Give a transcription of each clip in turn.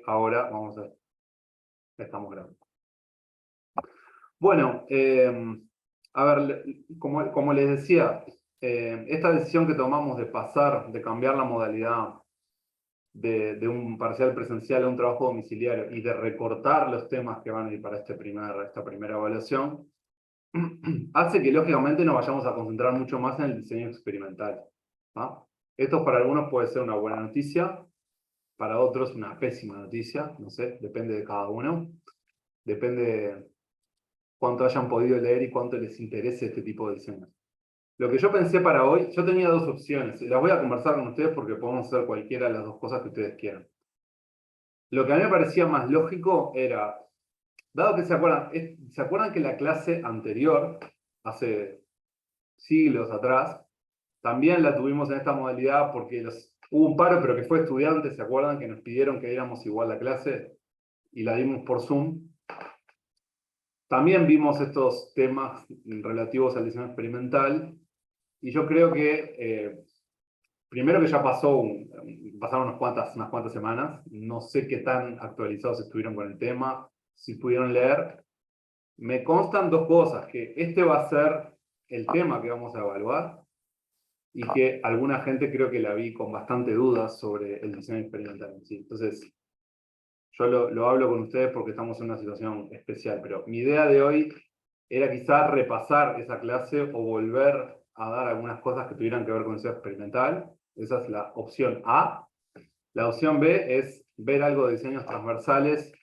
Ahora vamos a ver. Estamos grabando. Bueno, a ver, como les decía, esta decisión que tomamos de pasar, de cambiar la modalidad de un parcial presencial a un trabajo domiciliario y de recortar los temas que van a ir para esta primera evaluación, hace que lógicamente nos vayamos a concentrar mucho más en el diseño experimental. ¿Ah? Esto para algunos puede ser una buena noticia, para otros una pésima noticia, no sé, depende de cada uno, depende cuánto hayan podido leer y cuánto les interese este tipo de diseño. Lo que yo pensé para hoy, yo tenía dos opciones, y las voy a conversar con ustedes porque podemos hacer cualquiera de las dos cosas que ustedes quieran. Lo que a mí me parecía más lógico era, dado que ¿se acuerdan que la clase anterior, hace siglos atrás, también la tuvimos en esta modalidad porque hubo un paro, pero que fue estudiante, ¿se acuerdan que nos pidieron que diéramos igual la clase? Y la dimos por Zoom. También vimos estos temas relativos al diseño experimental, y yo creo que, primero que ya pasaron unas cuantas semanas, no sé qué tan actualizados estuvieron con el tema, si pudieron leer. Me constan dos cosas, que este va a ser el tema que vamos a evaluar, y que alguna gente creo que la vi con bastante dudas sobre el diseño experimental en sí. Entonces, yo lo hablo con ustedes porque estamos en una situación especial, pero mi idea de hoy era quizás repasar esa clase o volver a dar algunas cosas que tuvieran que ver con el diseño experimental. Esa es la opción A. La opción B es ver algo de diseños transversales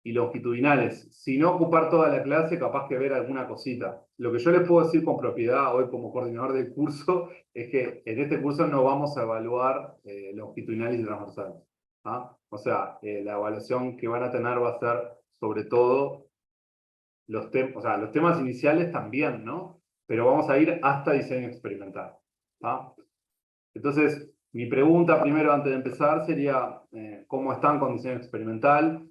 y longitudinales. Si no ocupar toda la clase, capaz que ver alguna cosita. Lo que yo les puedo decir con propiedad hoy como coordinador del curso es que en este curso no vamos a evaluar longitudinales y transversales. ¿Ah? O sea, la evaluación que van a tener va a ser sobre todo los temas iniciales también, ¿no? Pero vamos a ir hasta diseño experimental. ¿Ah? Entonces, mi pregunta primero antes de empezar sería, ¿cómo están con diseño experimental?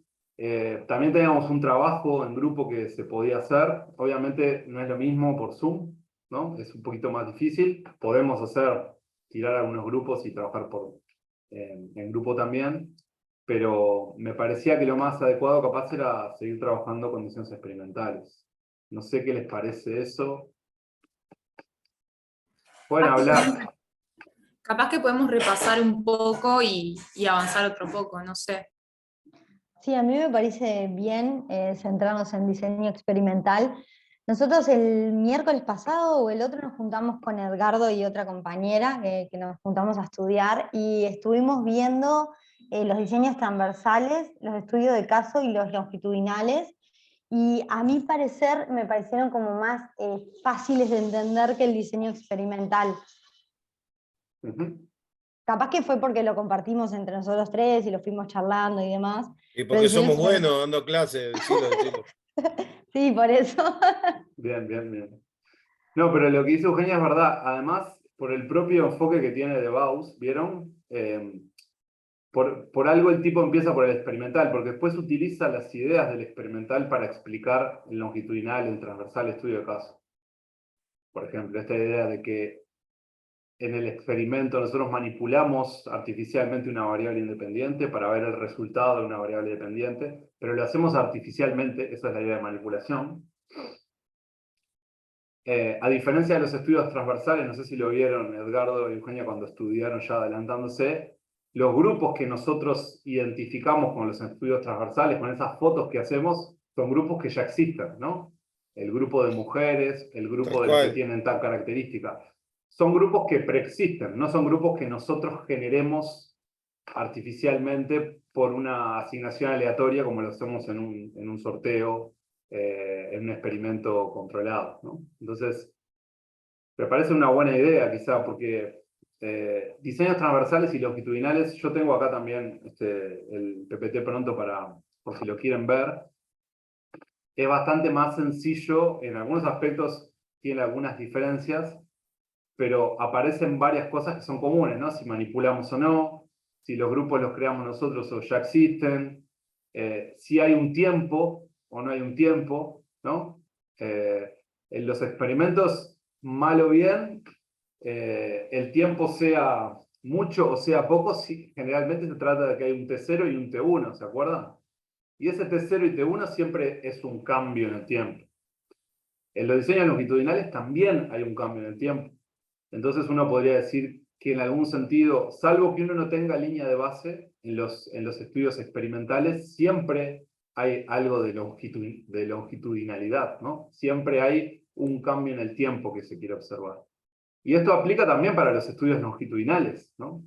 También teníamos un trabajo en grupo que se podía hacer. Obviamente no es lo mismo por Zoom, ¿no? Es un poquito más difícil. Podemos tirar algunos grupos y trabajar en grupo también, pero me parecía que lo más adecuado capaz era seguir trabajando con diseños experimentales. No sé qué les parece eso. Pueden hablar. Capaz que podemos repasar un poco y avanzar otro poco, no sé. Sí, a mí me parece bien centrarnos en diseño experimental. Nosotros el miércoles pasado o el otro nos juntamos con Edgardo y otra compañera que nos juntamos a estudiar y estuvimos viendo los diseños transversales, los estudios de caso y los longitudinales. Y a mi parecer me parecieron como más fáciles de entender que el diseño experimental. Uh-huh. Capaz que fue porque lo compartimos entre nosotros tres y lo fuimos charlando y demás. Y Pero porque somos diseño buenos dando clases, decilo. Sí, por eso. Bien, bien, bien. No, pero lo que dice Eugenia es verdad. Además, por el propio enfoque que tiene de Bauss, ¿vieron? Por algo el tipo empieza por el experimental, porque después utiliza las ideas del experimental para explicar el longitudinal, el transversal, estudio de caso. Por ejemplo, esta idea de que en el experimento nosotros manipulamos artificialmente una variable independiente para ver el resultado de una variable dependiente, pero lo hacemos artificialmente, esa es la idea de manipulación. A diferencia de los estudios transversales, no sé si lo vieron Edgardo y Eugenia cuando estudiaron ya adelantándose, los grupos que nosotros identificamos con los estudios transversales, con esas fotos que hacemos, son grupos que ya existen, ¿no? El grupo de mujeres, el grupo de los que tienen tal característica. Son grupos que preexisten, no son grupos que nosotros generemos artificialmente por una asignación aleatoria como lo hacemos en un sorteo, en un experimento controlado, ¿no? Entonces, me parece una buena idea quizá, porque diseños transversales y longitudinales, yo tengo acá también el PPT pronto por si lo quieren ver, es bastante más sencillo, en algunos aspectos tiene algunas diferencias, pero aparecen varias cosas que son comunes, ¿no? Si manipulamos o no, si los grupos los creamos nosotros o ya existen, si hay un tiempo o no hay un tiempo, ¿no? En los experimentos, mal o bien, el tiempo sea mucho o sea poco, sí, generalmente se trata de que hay un T0 y un T1, ¿se acuerdan? Y ese T0 y T1 siempre es un cambio en el tiempo. En los diseños longitudinales también hay un cambio en el tiempo. Entonces uno podría decir que en algún sentido, salvo que uno no tenga línea de base, en los estudios experimentales siempre hay algo de longitudinalidad, ¿no? Siempre hay un cambio en el tiempo que se quiere observar. Y esto aplica también para los estudios longitudinales, ¿no?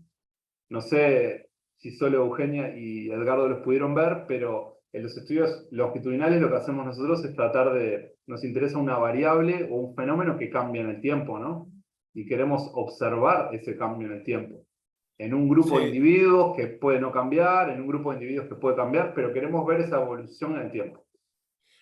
No sé si solo Eugenia y Edgardo los pudieron ver, pero en los estudios longitudinales lo que hacemos nosotros es tratar de, nos interesa una variable o un fenómeno que cambia en el tiempo, ¿no? Y queremos observar ese cambio en el tiempo. En un grupo de Sí. individuos que puede no cambiar, en un grupo de individuos que puede cambiar, pero queremos ver esa evolución en el tiempo.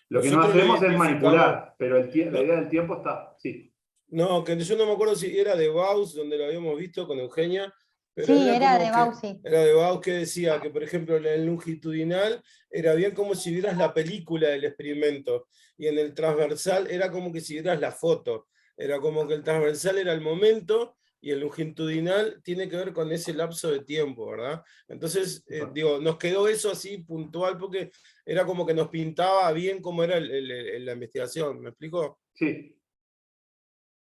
Lo que no Nosotros lo hacemos es identificamos. manipular, pero la No, idea del tiempo está, sí. no, que yo no me acuerdo si era de Bauss, donde lo habíamos visto con Eugenia, pero Sí, era era como de que, Bausi. era de Bauss que decía que, por ejemplo, en el longitudinal era bien como si vieras la película del experimento, y en el transversal era como que si vieras la foto. Era como que el transversal era el momento, y el longitudinal tiene que ver con ese lapso de tiempo, ¿verdad? Entonces, digo, nos quedó eso así puntual porque era como que nos pintaba bien cómo era la investigación, ¿me explico? Sí,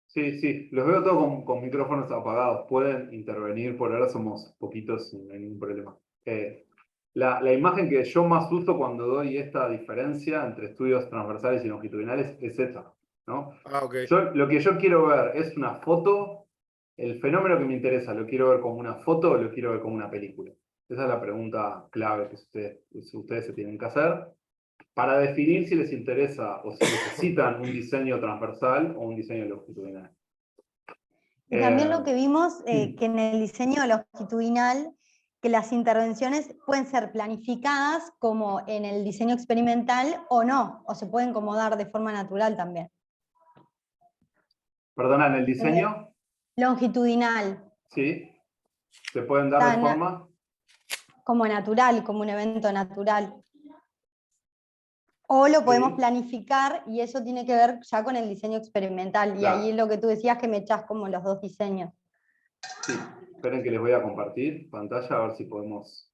sí, sí, los veo todos con micrófonos apagados. Pueden intervenir, por ahora somos poquitos sin ningún problema. La imagen que yo más uso cuando doy esta diferencia entre estudios transversales y longitudinales es esta, ¿no? Ah, ok. Lo que yo quiero ver es una foto, el fenómeno que me interesa, ¿lo quiero ver como una foto o lo quiero ver como una película? Esa es la pregunta clave que ustedes se tienen que hacer para definir si les interesa o si necesitan un diseño transversal o un diseño longitudinal. Y también lo que vimos, sí. que en el diseño longitudinal, que las intervenciones pueden ser planificadas como en el diseño experimental o no, o se pueden como dar de forma natural también. Perdona, en el diseño, Longitudinal, sí, se pueden dar de tan forma. como natural, como un evento natural. O lo podemos Sí, planificar y eso tiene que ver ya con el diseño experimental. Y ahí claro. es lo que tú decías, que me echás como los dos diseños. Sí, esperen que les voy a compartir pantalla a ver si podemos.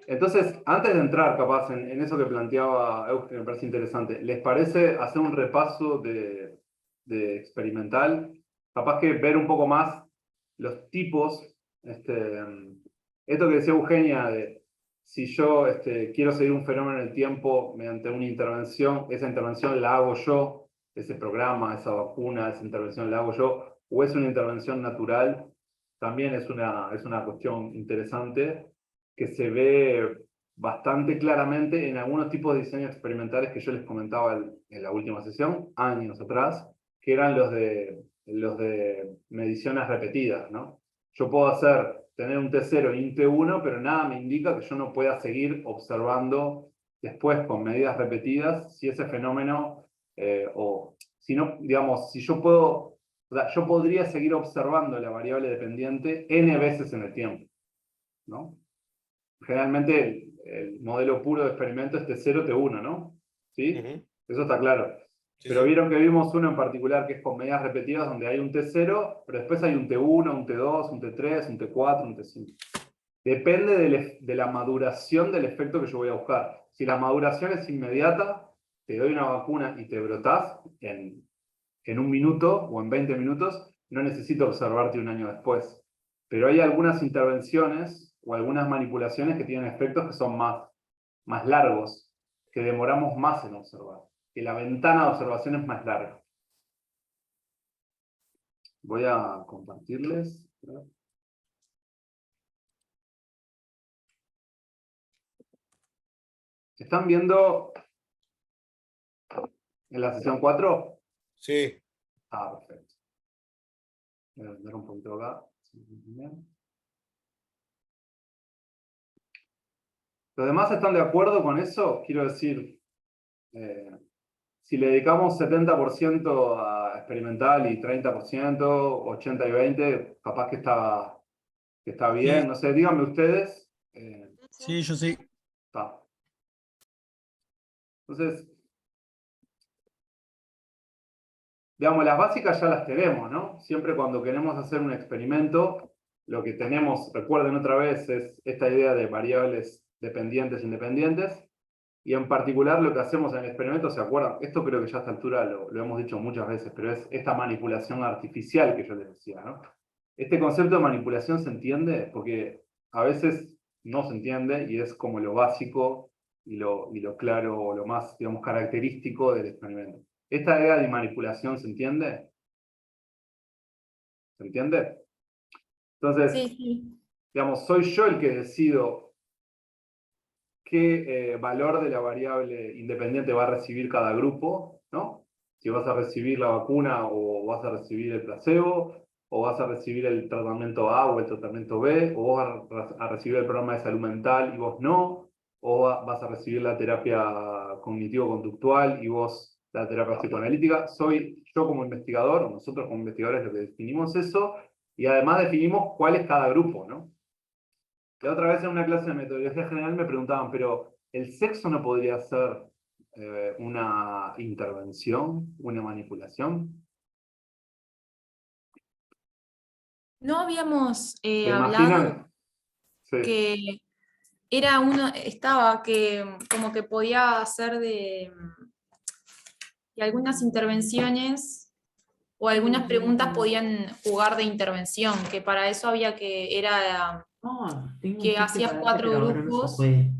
Entonces, antes de entrar capaz en eso que planteaba Euge, que me parece interesante, ¿les parece hacer un repaso de experimental? Capaz que ver un poco más los tipos, esto que decía Eugenia, de si yo quiero seguir un fenómeno en el tiempo mediante una intervención, esa intervención la hago yo, ese programa, esa vacuna, esa intervención la hago yo, o es una intervención natural, también es una cuestión interesante que se ve bastante claramente en algunos tipos de diseños experimentales que yo les comentaba en la última sesión, años atrás, que eran los de mediciones repetidas, ¿no? Yo puedo tener un T0 y un T1, pero nada me indica que yo no pueda seguir observando después con medidas repetidas si ese fenómeno, o si no, digamos, si yo puedo, o sea, yo podría seguir observando la variable dependiente n veces en el tiempo, ¿no? Generalmente el modelo puro de experimento es T0, T1, ¿no? ¿Sí? Ujú. Eso está claro. Sí, Pero sí. vieron que vimos uno en particular que es con medidas repetidas donde hay un T0, pero después hay un T1, un T2, un T3, un T4, un T5. Depende de la maduración del efecto que yo voy a buscar. Si la maduración es inmediata, te doy una vacuna y te brotás en un minuto o en 20 minutos, no necesito observarte un año después. Pero hay algunas intervenciones o algunas manipulaciones que tienen efectos que son más largos, que demoramos más en observar, que la ventana de observación es más larga. Voy a compartirles. ¿Están viendo en la sesión 4? Sí. Ah, perfecto. Voy a vender un poquito acá. ¿Los demás están de acuerdo con eso? Quiero decir, si le dedicamos 70% a experimental y 30%, 80 y 20, capaz que está bien. Sí, No sé, díganme ustedes. sí, yo sí. Está. Entonces, digamos, las básicas ya las tenemos, ¿no? Siempre cuando queremos hacer un experimento, lo que tenemos, recuerden otra vez, es esta idea de variables dependientes e independientes, y en particular lo que hacemos en el experimento, ¿se acuerdan? Esto creo que ya a esta altura lo hemos dicho muchas veces, pero es esta manipulación artificial que yo les decía, ¿no? Este concepto de manipulación se entiende porque a veces no se entiende y es como lo básico y lo claro o lo más, digamos, característico del experimento. ¿Esta idea de manipulación se entiende? ¿Se entiende? Entonces, Sí, sí. digamos, soy yo el que decido qué valor de la variable independiente va a recibir cada grupo, ¿no? Si vas a recibir la vacuna o vas a recibir el placebo, o vas a recibir el tratamiento A o el tratamiento B, o vos vas a recibir el programa de salud mental y vos no, o vas a recibir la terapia cognitivo-conductual y vos la terapia psicoanalítica. Soy yo como investigador, o nosotros como investigadores lo que definimos eso, y además definimos cuál es cada grupo, ¿no? La otra vez en una clase de metodología general me preguntaban, pero ¿el sexo no podría ser una intervención, una manipulación? No habíamos ¿Se hablado imaginan? Sí. que era uno, estaba que como que podía hacer que algunas intervenciones o algunas preguntas podían jugar de intervención, que para eso había Tengo un que chiste hacías para darte, 4 pero ahora no se grupos. puede.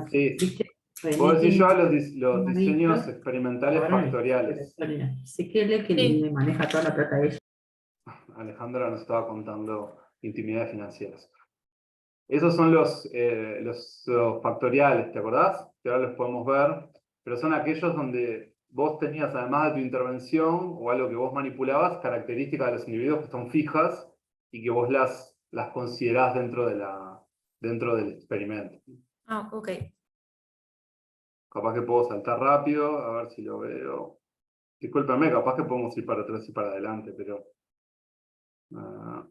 Sí. ¿Viste? Vos René decís tiene yo a un los diseños marido, experimentales ahora no existe la factoriales. historia. Dice que él es que Sí. le maneja toda la plata a ella. Alejandra nos estaba contando intimidades financieras. Esos son los factoriales, ¿te acordás? Que ahora los podemos ver, pero son aquellos donde vos tenías, además de tu intervención o algo que vos manipulabas, características de los individuos que son fijas y que vos las considerás dentro del experimento. Ah, ok. Capaz que puedo saltar rápido, a ver si lo veo. Discúlpame, capaz que podemos ir para atrás y para adelante, pero... ah,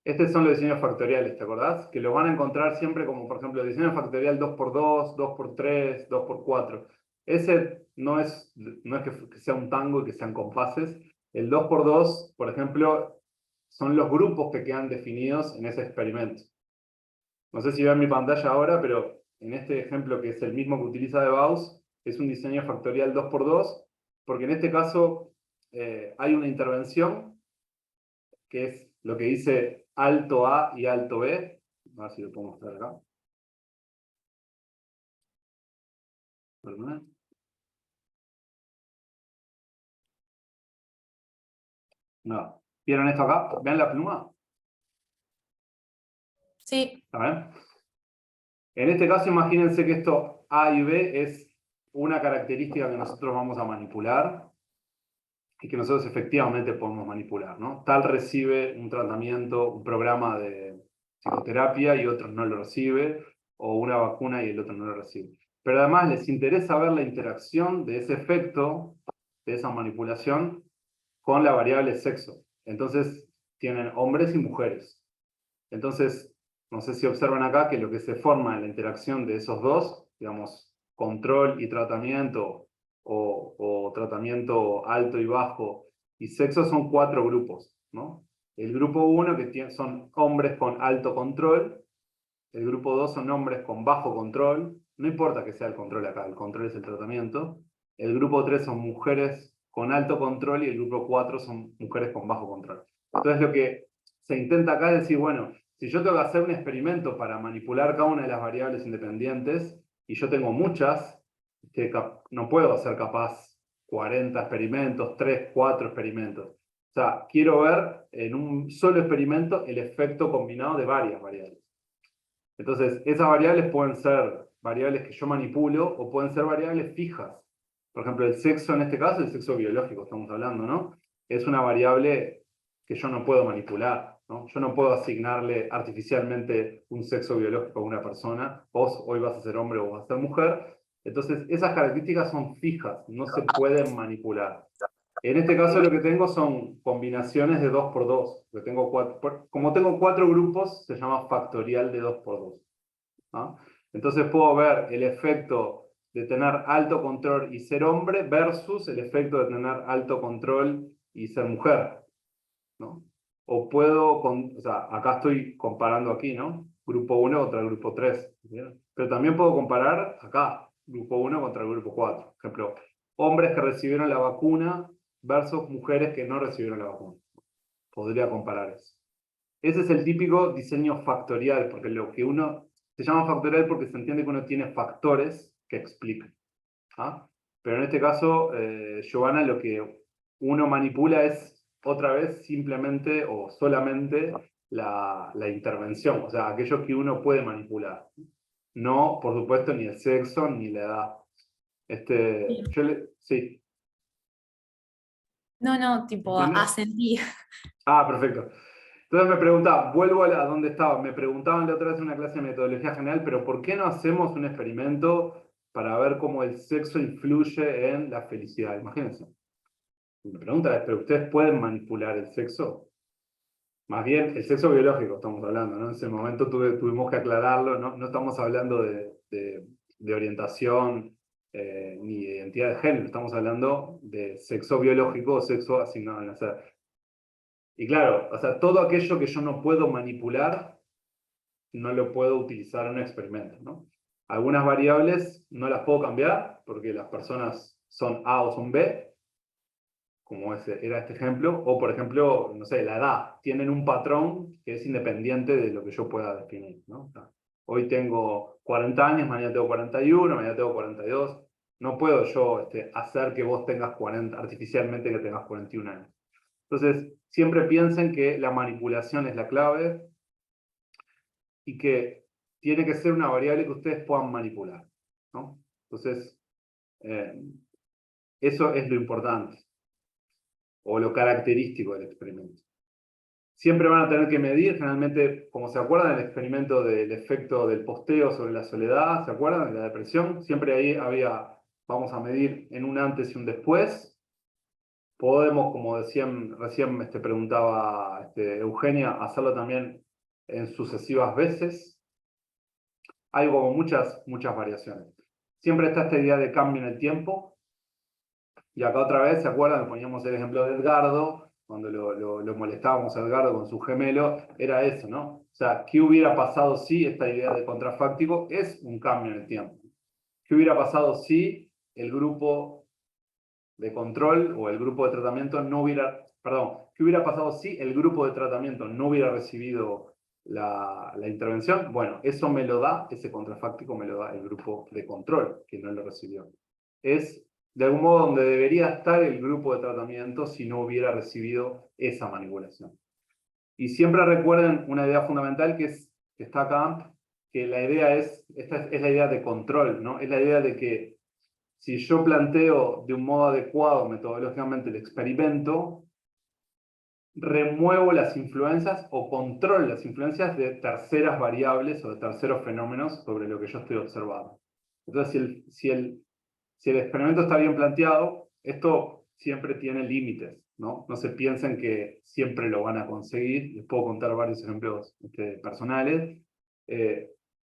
Estos son los diseños factoriales, ¿te acordás? Que los van a encontrar siempre como, por ejemplo, el diseño factorial 2x2, 2x3, 2x4. Ese no es que sea un tango y que sean compases. El 2x2, por ejemplo, son los grupos que quedan definidos en ese experimento. No sé si ven mi pantalla ahora, pero en este ejemplo, que es el mismo que utiliza de Gauss, es un diseño factorial 2x2, porque en este caso hay una intervención que es lo que dice alto A y alto B. A ver si lo puedo mostrar acá. Perdón. No. ¿Vieron esto acá? ¿Ven la pluma? Sí, ¿Está bien? En este caso, imagínense que esto A y B es una característica que nosotros vamos a manipular y que nosotros efectivamente podemos manipular, ¿no? Tal recibe un tratamiento, un programa de psicoterapia y otros no lo recibe, o una vacuna y el otro no lo recibe. Pero además les interesa ver la interacción de ese efecto, de esa manipulación, con la variable sexo. Entonces, tienen hombres y mujeres. Entonces, no sé si observan acá que lo que se forma en la interacción de esos dos, digamos, control y tratamiento, o tratamiento alto y bajo, y sexo son 4 grupos, ¿no? El grupo 1 que son hombres con alto control, el grupo 2 son hombres con bajo control, no importa que sea el control acá, el control es el tratamiento, el grupo 3 son mujeres con alto control y el grupo 4 son mujeres con bajo control. Entonces lo que se intenta acá es decir, bueno, si yo tengo que hacer un experimento para manipular cada una de las variables independientes, y yo tengo muchas, que no puedo hacer capaz 40 experimentos, 3, 4 experimentos. O sea, quiero ver en un solo experimento el efecto combinado de varias variables. Entonces, esas variables pueden ser variables que yo manipulo o pueden ser variables fijas. Por ejemplo, el sexo en este caso, el sexo biológico estamos hablando, ¿no? Es una variable que yo no puedo manipular, ¿no? Yo no puedo asignarle artificialmente un sexo biológico a una persona. Vos hoy vas a ser hombre o vas a ser mujer. Entonces, esas características son fijas, no se pueden manipular. En este caso lo que tengo son combinaciones de 2x2. Como tengo 4 grupos, se llama factorial de 2x2. ¿No? Entonces puedo ver el efecto de tener alto control y ser hombre versus el efecto de tener alto control y ser mujer, ¿no? O puedo, o sea, acá estoy comparando aquí, ¿no? Grupo 1 contra el grupo 3, ¿bien? Pero también puedo comparar acá, grupo 1 contra el grupo 4. Por ejemplo, hombres que recibieron la vacuna versus mujeres que no recibieron la vacuna. Podría comparar eso. Ese es el típico diseño factorial, porque lo que uno se llama factorial porque se entiende que uno tiene factores que explican. ¿Ah? Pero en este caso, Giovanna, lo que uno manipula es otra vez simplemente o solamente la intervención, o sea, aquello que uno puede manipular. No, por supuesto, ni el sexo ni la edad. Sí, No, tipo, ¿entiendes? asentí. Ah, perfecto. Entonces me preguntaba, vuelvo a donde estaba, me preguntaban la otra vez en una clase de metodología general, pero ¿por qué no hacemos un experimento para ver cómo el sexo influye en la felicidad? Imagínense. Mi pregunta es, ¿pero ustedes pueden manipular el sexo? Más bien, el sexo biológico estamos hablando, ¿no? En ese momento tuvimos que aclararlo, ¿no? No estamos hablando de orientación ni de identidad de género, estamos hablando de sexo biológico o sexo asignado al nacer. Y claro, o sea, todo aquello que yo no puedo manipular, no lo puedo utilizar en un experimento, ¿no? Algunas variables no las puedo cambiar porque las personas son A o son B, como era este ejemplo, o por ejemplo, no sé, la edad, tienen un patrón que es independiente de lo que yo pueda definir, ¿no? O sea, hoy tengo 40 años, mañana tengo 41, mañana tengo 42, no puedo yo hacer que vos tengas 40, artificialmente que tengas 41 años. Entonces, siempre piensen que la manipulación es la clave y que tiene que ser una variable que ustedes puedan manipular, ¿no? Entonces, eso es lo importante, o lo característico del experimento. Siempre van a tener que medir, generalmente, como se acuerdan del experimento del efecto del posteo sobre la soledad, ¿se acuerdan de la depresión? Siempre ahí vamos a medir en un antes y un después. Podemos, como decían, recién preguntaba Eugenia, hacerlo también en sucesivas veces. Hay como muchas variaciones. Siempre está esta idea de cambio en el tiempo. Y acá otra vez, ¿se acuerdan? Poníamos el ejemplo de Edgardo, cuando lo molestábamos a Edgardo con su gemelo, era eso, ¿no? O sea, ¿qué hubiera pasado si esta idea de contrafáctico es un cambio en el tiempo? ¿Qué hubiera pasado si el grupo de control o el grupo de tratamiento no hubiera, perdón, ¿qué hubiera pasado si el grupo de tratamiento no hubiera recibido la intervención? Bueno, eso me lo da, ese contrafáctico me lo da el grupo de control, que no lo recibió. Es de algún modo donde debería estar el grupo de tratamiento si no hubiera recibido esa manipulación. Y siempre recuerden una idea fundamental que está acá, que la idea esta es la idea de control, ¿no? Es la idea de que si yo planteo de un modo adecuado metodológicamente el experimento, remuevo las influencias o controlo las influencias de terceras variables o de terceros fenómenos sobre lo que yo estoy observando. Entonces, si el experimento está bien planteado, esto siempre tiene límites, ¿no? No se piensen que siempre lo van a conseguir. Les puedo contar varios ejemplos personales.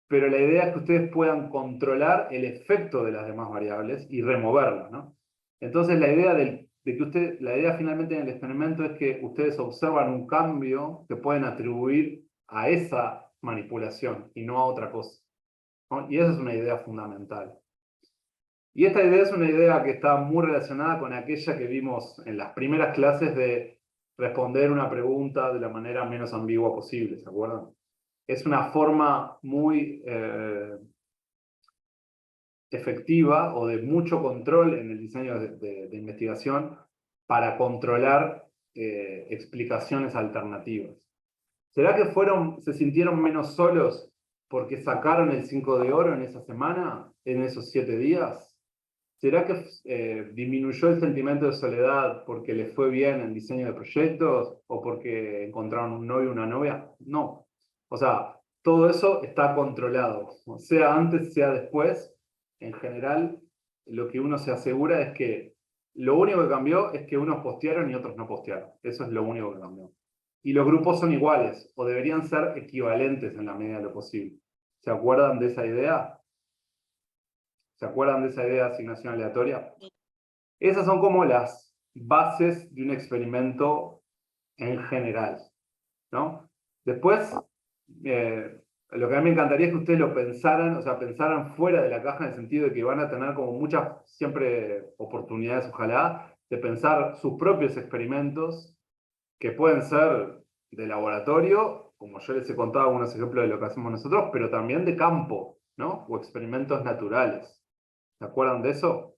Pero la idea es que ustedes puedan controlar el efecto de las demás variables y removerlas, ¿no? Entonces la idea finalmente en el experimento es que ustedes observan un cambio que pueden atribuir a esa manipulación y no a otra cosa, ¿no? Y esa es una idea fundamental. Y esta idea es una idea que está muy relacionada con aquella que vimos en las primeras clases de responder una pregunta de la manera menos ambigua posible, ¿se acuerdan? Es una forma muy efectiva o de mucho control en el diseño de investigación para controlar explicaciones alternativas. ¿Será que se sintieron menos solos porque sacaron el 5 de oro en esa semana, en esos 7 días? ¿Será que disminuyó el sentimiento de soledad porque les fue bien en diseño de proyectos o porque encontraron un novio o una novia? No. O sea, todo eso está controlado. Sea antes, sea después, en general, lo que uno se asegura es que lo único que cambió es que unos postearon y otros no postearon. Eso es lo único que cambió. Y los grupos son iguales, o deberían ser equivalentes en la medida de lo posible. ¿Se acuerdan de esa idea? ¿Se acuerdan de esa idea de asignación aleatoria? Esas son como las bases de un experimento en general, ¿no? Después, lo que a mí me encantaría es que ustedes lo pensaran, o sea, pensaran fuera de la caja en el sentido de que van a tener como muchas, siempre oportunidades, ojalá, de pensar sus propios experimentos, que pueden ser de laboratorio, como yo les he contado algunos ejemplos de lo que hacemos nosotros, pero también de campo, ¿no? O experimentos naturales. ¿Se acuerdan de eso?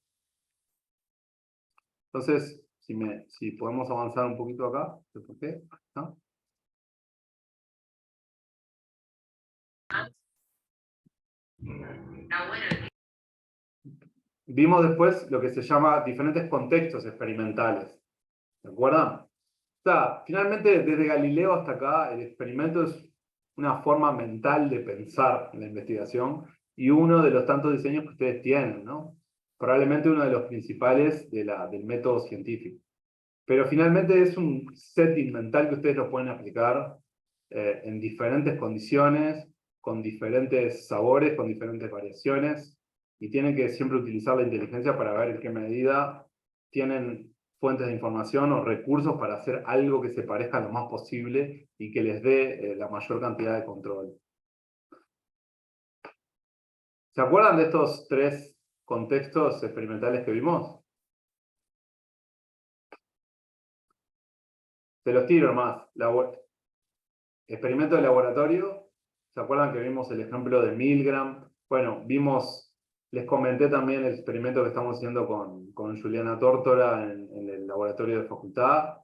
Entonces, si podemos avanzar un poquito acá, ¿por qué? ¿No? Vimos después lo que se llama diferentes contextos experimentales. ¿Se acuerdan? O sea, finalmente, desde Galileo hasta acá, el experimento es una forma mental de pensar en la investigación y uno de los tantos diseños que ustedes tienen, ¿no? Probablemente uno de los principales del método científico. Pero finalmente es un setting mental que ustedes lo pueden aplicar en diferentes condiciones, con diferentes sabores, con diferentes variaciones, y tienen que siempre utilizar la inteligencia para ver en qué medida tienen fuentes de información o recursos para hacer algo que se parezca lo más posible y que les dé la mayor cantidad de control. ¿Se acuerdan de estos tres contextos experimentales que vimos? Se los tiro más. Experimento de laboratorio. ¿Se acuerdan que vimos el ejemplo de Milgram? Bueno, les comenté también el experimento que estamos haciendo con Juliana Tórtora en el laboratorio de facultad.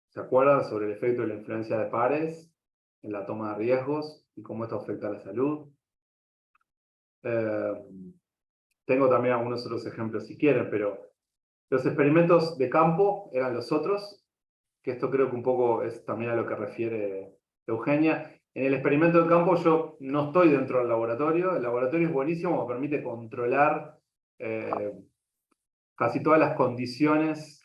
¿Se acuerdan sobre el efecto de la influencia de pares en la toma de riesgos y cómo esto afecta a la salud? Tengo también algunos otros ejemplos si quieren, pero los experimentos de campo eran los otros, que esto creo que un poco es también a lo que refiere Eugenia. En el experimento de campo yo no estoy dentro del laboratorio. El laboratorio es buenísimo, me permite controlar casi todas las condiciones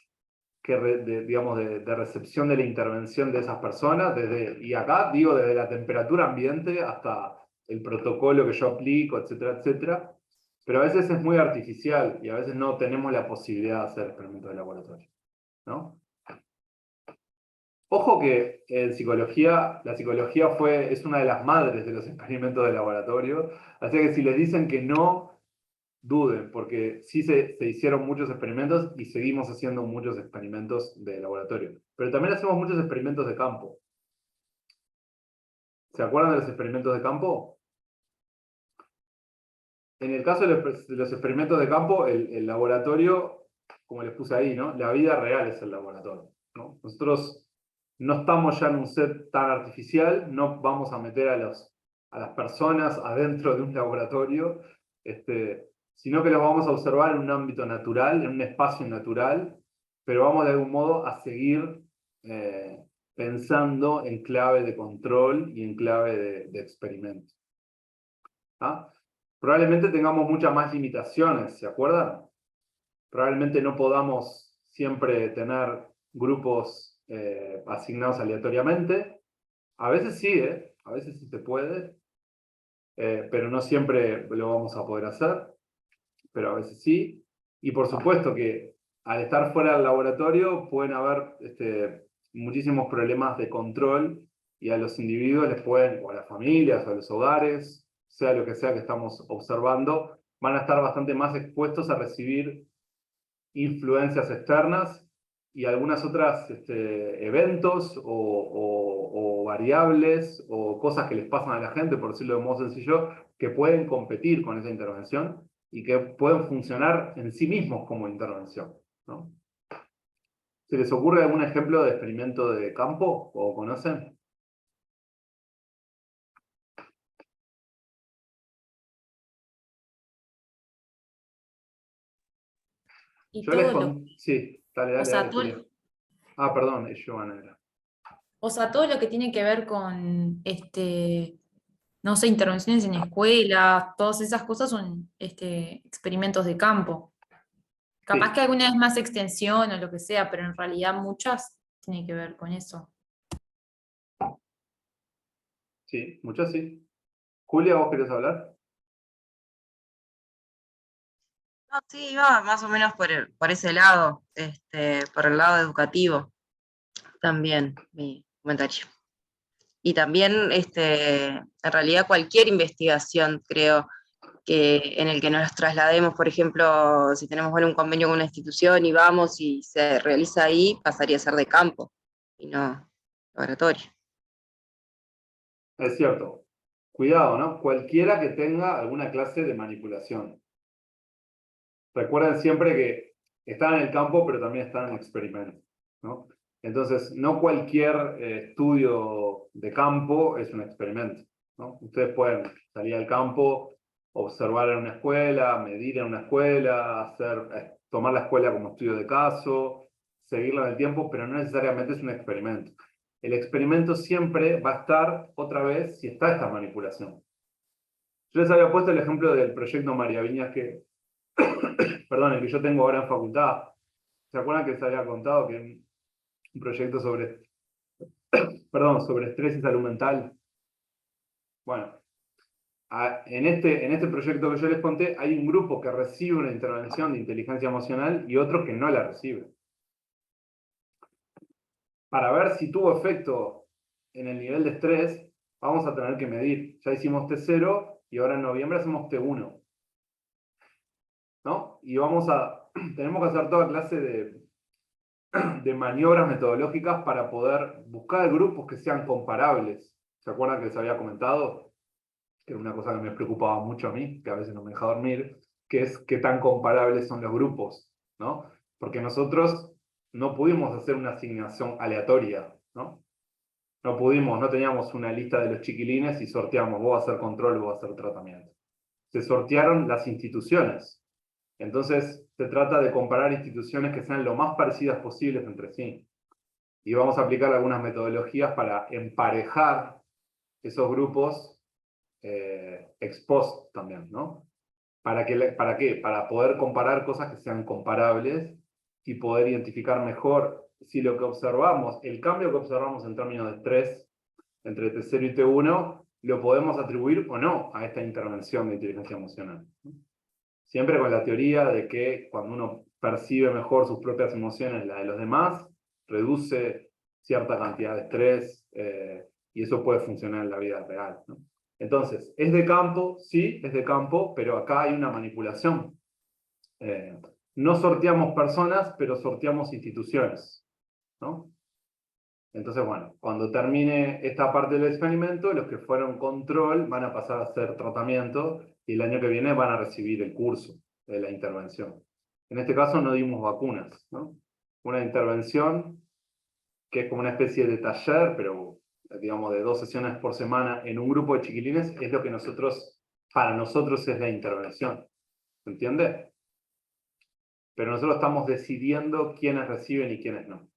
digamos, de recepción de la intervención de esas personas, y acá digo desde la temperatura ambiente hasta el protocolo que yo aplico, etcétera, etcétera. Pero a veces es muy artificial y a veces no tenemos la posibilidad de hacer experimentos de laboratorio, ¿no? Ojo que en psicología, la psicología es una de las madres de los experimentos de laboratorio, así que si les dicen que no, duden, porque sí se hicieron muchos experimentos y seguimos haciendo muchos experimentos de laboratorio. Pero también hacemos muchos experimentos de campo. ¿Se acuerdan de los experimentos de campo? En el caso de los experimentos de campo, el laboratorio, como les puse ahí, ¿no? La vida real es el laboratorio, ¿no? Nosotros no estamos ya en un set tan artificial, no vamos a meter a las personas adentro de un laboratorio, sino que los vamos a observar en un ámbito natural, en un espacio natural, pero vamos de algún modo a seguir pensando en clave de control y en clave de experimento. ¿Ah? Probablemente tengamos muchas más limitaciones, ¿se acuerdan? Probablemente no podamos siempre tener grupos asignados aleatoriamente. A veces sí, a veces sí se puede, pero no siempre lo vamos a poder hacer, pero a veces sí. Y por supuesto que al estar fuera del laboratorio pueden haber muchísimos problemas de control y a los individuos les pueden, o a las familias, o a los hogares, sea lo que sea que estamos observando, van a estar bastante más expuestos a recibir influencias externas y algunas otras eventos o variables o cosas que les pasan a la gente, por decirlo de modo sencillo, que pueden competir con esa intervención y que pueden funcionar en sí mismos como intervención, ¿no? ¿Se les ocurre algún ejemplo de experimento de campo o conocen? Y Yo les todo lo, Sí, dale, o dale, sea, dale, Julia. Ah, perdón, es Giovanna era. o sea, todo lo que tiene que ver con no sé, intervenciones en escuelas, todas esas cosas son experimentos de campo. Capaz Sí, que alguna es más extensión o lo que sea, pero en realidad muchas tienen que ver con eso. sí, muchas sí. Julia, ¿vos querés hablar? No, sí, iba más o menos por ese lado, por el lado educativo, también, mi comentario. Y también, en realidad, cualquier investigación, creo, que en el que nos traslademos, por ejemplo, si tenemos un convenio con una institución y vamos y se realiza ahí, pasaría a ser de campo y no laboratorio. Es cierto. Cuidado, ¿no? Cualquiera que tenga alguna clase de manipulación. Recuerden siempre que están en el campo, pero también están en experimento, ¿no? Entonces, no cualquier estudio de campo es un experimento, ¿no? Ustedes pueden salir al campo, observar en una escuela, medir en una escuela, tomar la escuela como estudio de caso, seguirla en el tiempo, pero no necesariamente es un experimento. El experimento siempre va a estar otra vez si está esta manipulación. Yo les había puesto el ejemplo del proyecto María Viñas perdón, el que yo tengo ahora en facultad. ¿Se acuerdan que les había contado que un proyecto sobre estrés y salud mental? Bueno, en este proyecto que yo les conté, hay un grupo que recibe una intervención de inteligencia emocional y otro que no la recibe. Para ver si tuvo efecto en el nivel de estrés, vamos a tener que medir. Ya hicimos T0 y ahora en noviembre hacemos T1. ¿No? Y tenemos que hacer toda clase de maniobras metodológicas para poder buscar grupos que sean comparables. ¿Se acuerdan que les había comentado? Que era una cosa que me preocupaba mucho a mí, que a veces no me deja dormir, que es qué tan comparables son los grupos, ¿no? Porque nosotros no pudimos hacer una asignación aleatoria, ¿no? No teníamos una lista de los chiquilines y sorteamos, vos vas a hacer control, vos vas a hacer tratamiento. Se sortearon las instituciones. Entonces, se trata de comparar instituciones que sean lo más parecidas posibles entre sí. Y vamos a aplicar algunas metodologías para emparejar esos grupos ex post también, ¿no? ¿Para qué? Para poder comparar cosas que sean comparables y poder identificar mejor si lo que observamos, el cambio que observamos en términos de estrés entre T0 y T1, lo podemos atribuir o no a esta intervención de inteligencia emocional. Siempre con la teoría de que cuando uno percibe mejor sus propias emociones, la de los demás, reduce cierta cantidad de estrés y eso puede funcionar en la vida real, ¿no? Entonces, ¿es de campo? Sí, es de campo, pero acá hay una manipulación. No sorteamos personas, pero sorteamos instituciones, ¿no? Entonces, bueno, cuando termine esta parte del experimento, los que fueron control van a pasar a hacer tratamiento y el año que viene van a recibir el curso de la intervención. En este caso no dimos vacunas, ¿no? Una intervención que es como una especie de taller, pero digamos de 2 sesiones por semana en un grupo de chiquilines, es lo que para nosotros es la intervención. ¿Se entiende? Pero nosotros estamos decidiendo quiénes reciben y quiénes no.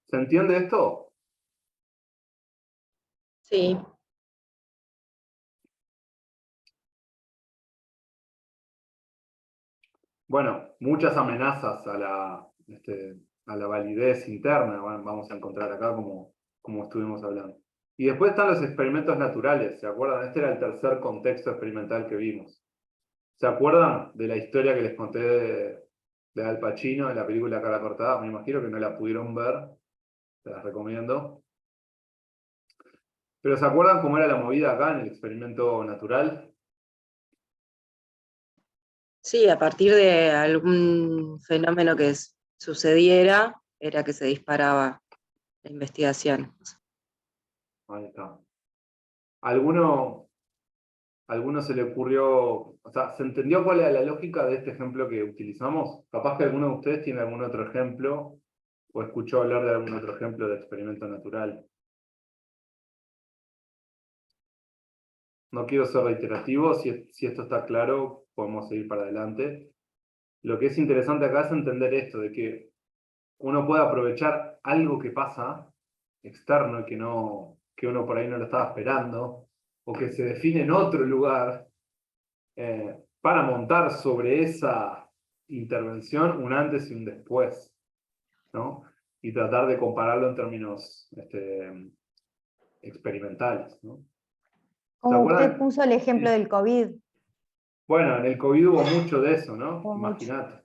¿Se entiende esto? Sí. Bueno, muchas amenazas a la validez interna vamos a encontrar acá como estuvimos hablando. Y después están los experimentos naturales, ¿se acuerdan? Este era el tercer contexto experimental que vimos. ¿Se acuerdan de la historia que les conté de Al Pacino, de la película Cara Cortada? Me imagino que no la pudieron ver, se las recomiendo. Pero ¿se acuerdan cómo era la movida acá en el experimento natural? Sí, a partir de algún fenómeno que sucediera, era que se disparaba la investigación. Ahí está. ¿Alguno se le ocurrió, o sea, se entendió cuál era la lógica de este ejemplo que utilizamos? Capaz que alguno de ustedes tiene algún otro ejemplo o escuchó hablar de algún otro ejemplo de experimento natural. No quiero ser reiterativo, si esto está claro, podemos seguir para adelante. Lo que es interesante acá es entender esto, de que uno puede aprovechar algo que pasa externo y que uno por ahí no lo estaba esperando, o que se define en otro lugar, para montar sobre esa intervención un antes y un después, ¿no? Y tratar de compararlo en términos experimentales, ¿no? ¿Se Como usted acuerdan? puso el ejemplo del COVID. Bueno, en el COVID hubo mucho de eso, ¿no? Hubo mucho. Imagínate.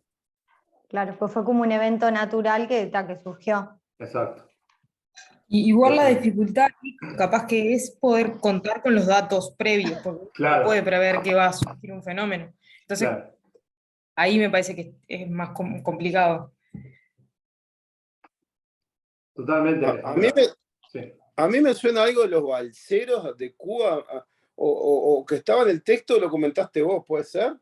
Claro, pues fue como un evento natural que surgió. Exacto. Igual la Eso. dificultad aquí capaz que es poder contar con los datos previos, porque uno Claro. no puede prever que va a surgir un fenómeno. Entonces, Claro. ahí me parece que es más complicado. Totalmente, A mí Alejandra. me, Sí. a mí me suena algo de los balseros de Cuba, o que estaba en el texto, lo comentaste vos, ¿puede ser?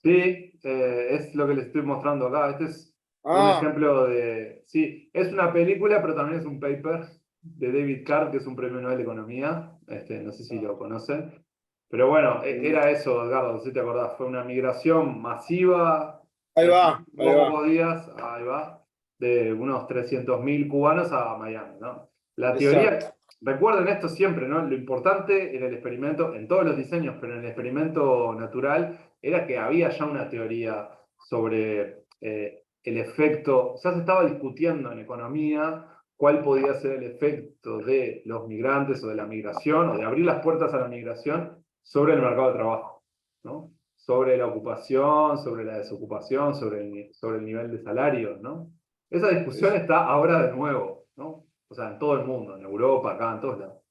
Sí, es lo que les estoy mostrando acá. Este es un Ah, ejemplo de... Sí, es una película, pero también es un paper de David Card, que es un premio Nobel de Economía. No sé si lo conocen. Pero bueno, era eso, Edgardo, si te acordás. Fue una migración masiva, ahí en va, ahí va. pocos días, ahí va, de unos 300.000 cubanos a Miami, ¿no? La teoría, Exacto. recuerden esto siempre, ¿no? Lo importante en el experimento, en todos los diseños, pero en el experimento natural, era que había ya una teoría sobre el efecto, ya se estaba discutiendo en economía cuál podía ser el efecto de los migrantes o de la migración, o de abrir las puertas a la migración sobre el mercado de trabajo, ¿no? Sobre la ocupación, sobre la desocupación, sobre el nivel de salario, ¿no? Esa discusión está ahora de nuevo, ¿no? O sea, en todo el mundo, en Europa, acá, en todos lados.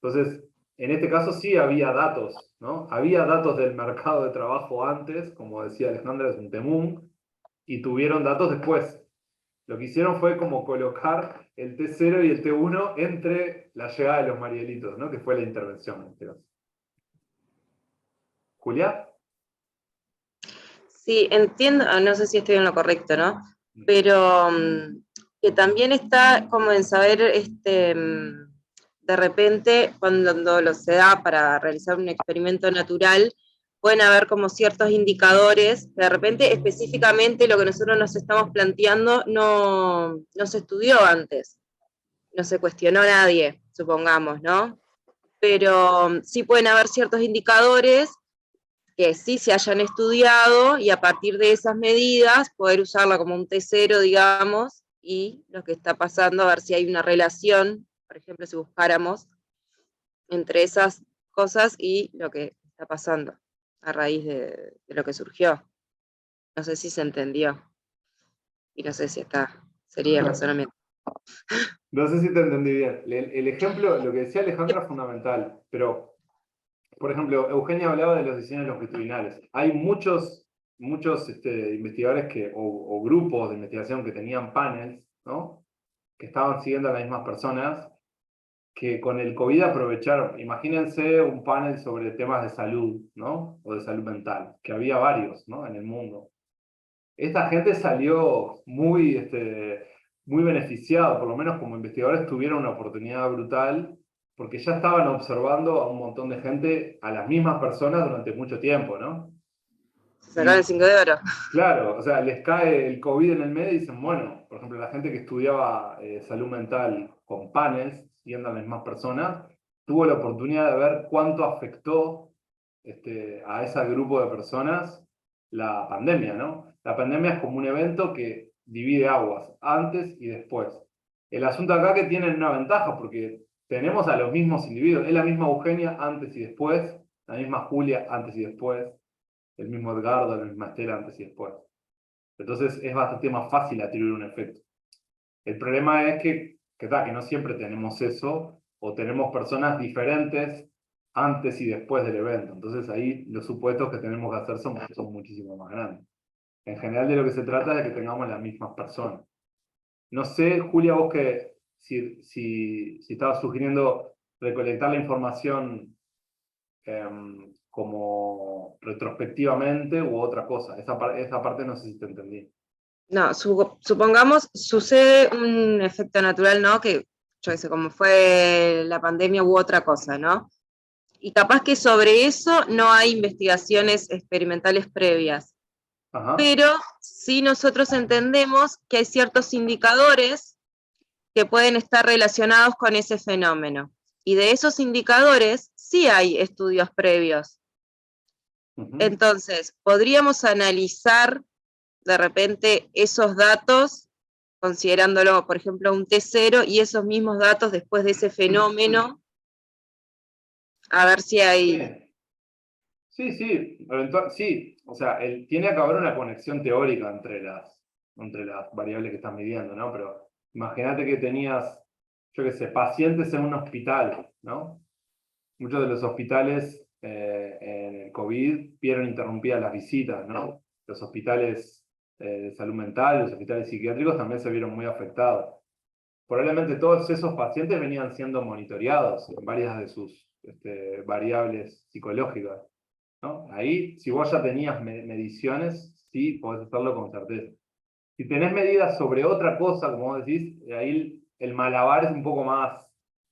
Entonces, en este caso sí había datos, ¿no? Había datos del mercado de trabajo antes, como decía Alejandra, es un temún, y tuvieron datos después. Lo que hicieron fue como colocar el T0 y el T1 entre la llegada de los Marielitos, ¿no? Que fue la intervención en este caso. ¿Julia? Sí, entiendo, no sé si estoy en lo correcto, ¿no? Pero que también está como en saber, de repente, cuando se da para realizar un experimento natural, pueden haber como ciertos indicadores, que de repente específicamente lo que nosotros nos estamos planteando no se estudió antes, no se cuestionó nadie, supongamos, ¿no? Pero sí pueden haber ciertos indicadores que sí se hayan estudiado y a partir de esas medidas poder usarla como un T0, digamos, y lo que está pasando, a ver si hay una relación, por ejemplo, si buscáramos entre esas cosas y lo que está pasando a raíz de lo que surgió. No sé si se entendió y no sé si sería el razonamiento. No sé si te entendí bien. El ejemplo, lo que decía Alejandra es fundamental, pero, por ejemplo, Eugenia hablaba de los diseños longitudinales. Hay muchos investigadores o grupos de investigación que tenían panels, ¿no? Que estaban siguiendo a las mismas personas, que con el COVID aprovecharon. Imagínense un panel sobre temas de salud, ¿no? O de salud mental, que había varios, ¿no? En el mundo. Esta gente salió muy beneficiada, por lo menos como investigadores tuvieron una oportunidad brutal, porque ya estaban observando a un montón de gente, a las mismas personas durante mucho tiempo, ¿no? Sacar el 5 de oro. Claro, o sea, les cae el COVID en el medio y dicen, bueno, por ejemplo, la gente que estudiaba salud mental con panels, siguiendo a las mismas personas, tuvo la oportunidad de ver cuánto afectó a ese grupo de personas la pandemia, ¿no? La pandemia es como un evento que divide aguas, antes y después. El asunto acá que tienen una ventaja, porque tenemos a los mismos individuos, es la misma Eugenia antes y después, la misma Julia antes y después, el mismo Edgardo, la misma Estela antes y después. Entonces es bastante más fácil atribuir un efecto. El problema es que no siempre tenemos eso, o tenemos personas diferentes antes y después del evento. Entonces ahí los supuestos que tenemos que hacer son muchísimo más grandes. En general de lo que se trata es de que tengamos las mismas personas. No sé, Julia, vos que si estabas sugiriendo recolectar la información como retrospectivamente u otra cosa. Esa parte no sé si te entendí. No, supongamos, sucede un efecto natural, ¿no? Que, yo qué sé, como fue la pandemia u otra cosa, ¿no? Y capaz que sobre eso no hay investigaciones experimentales previas. Ajá. Pero sí nosotros entendemos que hay ciertos indicadores que pueden estar relacionados con ese fenómeno. Y de esos indicadores sí hay estudios previos. Entonces, podríamos analizar de repente esos datos, considerándolo, por ejemplo, un T0, y esos mismos datos después de ese fenómeno, a ver si hay... Sí, sí, sí, o sea, tiene que haber una conexión teórica entre las variables que estás midiendo, ¿no? Pero imagínate que tenías, yo qué sé, pacientes en un hospital, ¿no? Muchos de los hospitales en el COVID vieron interrumpidas las visitas, ¿no? Los hospitales de salud mental, los hospitales psiquiátricos también se vieron muy afectados. Probablemente todos esos pacientes venían siendo monitoreados en varias de sus variables psicológicas, ¿no? Ahí, si vos ya tenías mediciones, sí, podés hacerlo con certeza. Si tenés medidas sobre otra cosa, como vos decís, ahí el malabar es un poco más,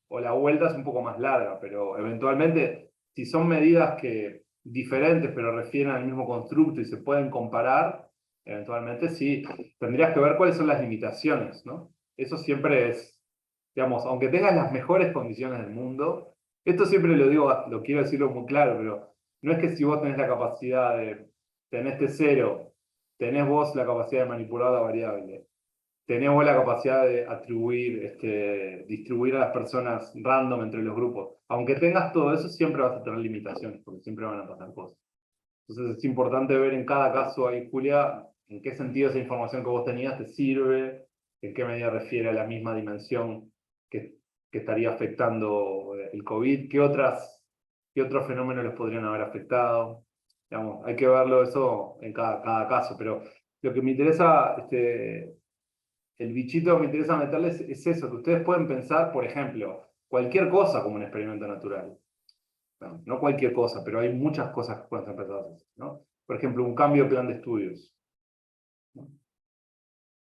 o la vuelta es un poco más larga, pero eventualmente, si son medidas diferentes, pero refieren al mismo constructo y se pueden comparar, eventualmente sí, tendrías que ver cuáles son las limitaciones, ¿no? Eso siempre es, digamos, aunque tengas las mejores condiciones del mundo, esto siempre lo digo, lo quiero decirlo muy claro, pero no es que si vos tenés la capacidad tenés T0, tenés vos la capacidad de manipular la variable, tenés vos la capacidad de atribuir, distribuir a las personas random entre los grupos. Aunque tengas todo eso, siempre vas a tener limitaciones, porque siempre van a pasar cosas. Entonces es importante ver en cada caso ahí, Julia, en qué sentido esa información que vos tenías te sirve, en qué medida refiere a la misma dimensión que estaría afectando el COVID, qué otros fenómenos les podrían haber afectado. Digamos, hay que verlo eso en cada caso, pero lo que me interesa, el bichito que me interesa meterles es eso, que ustedes pueden pensar, por ejemplo, cualquier cosa como un experimento natural. No cualquier cosa, pero hay muchas cosas que pueden ser pensadas así, ¿no? Por ejemplo, un cambio de plan de estudios, ¿no?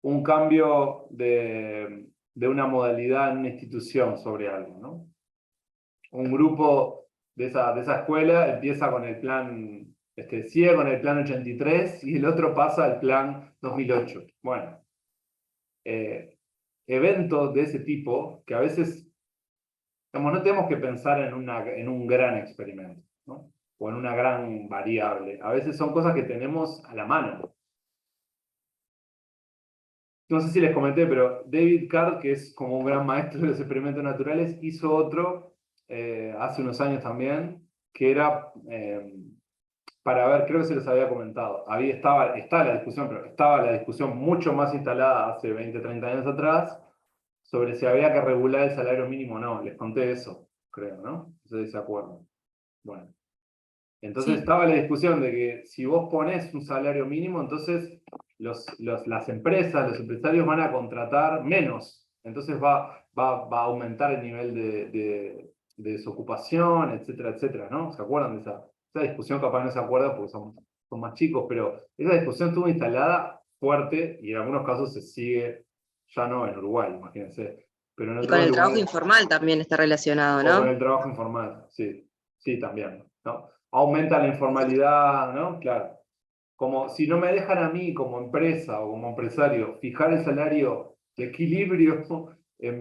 Un cambio de una modalidad en una institución sobre algo, ¿no? Un grupo de esa escuela empieza con el plan, sigue con el plan 83 y el otro pasa al plan 2008. Bueno, eventos de ese tipo que a veces, digamos, no tenemos que pensar en un gran experimento, ¿no? O en una gran variable. A veces son cosas que tenemos a la mano. No sé si les comenté, pero David Card, que es como un gran maestro de los experimentos naturales, hizo otro hace unos años también, que era para ver, creo que se los había comentado, está la discusión, pero estaba la discusión mucho más instalada hace 20, 30 años atrás, sobre si había que regular el salario mínimo o no. Les conté eso, creo, ¿no? No sé si se acuerdan. Bueno. Entonces Sí. estaba la discusión de que si vos ponés un salario mínimo, entonces las empresas, los empresarios van a contratar menos. Entonces va a aumentar el nivel de desocupación, etcétera, etcétera, ¿no? ¿Se acuerdan de esa discusión? Capaz no se acuerdan porque son más chicos, pero esa discusión estuvo instalada fuerte y en algunos casos se sigue, ya no en Uruguay, imagínense. Pero en Y con otros el trabajo lugares, informal también está relacionado, o con ¿no? el trabajo informal, sí, sí, también, ¿no? Aumenta la informalidad, ¿no? Claro. Como si no me dejan a mí como empresa o como empresario fijar el salario de equilibrio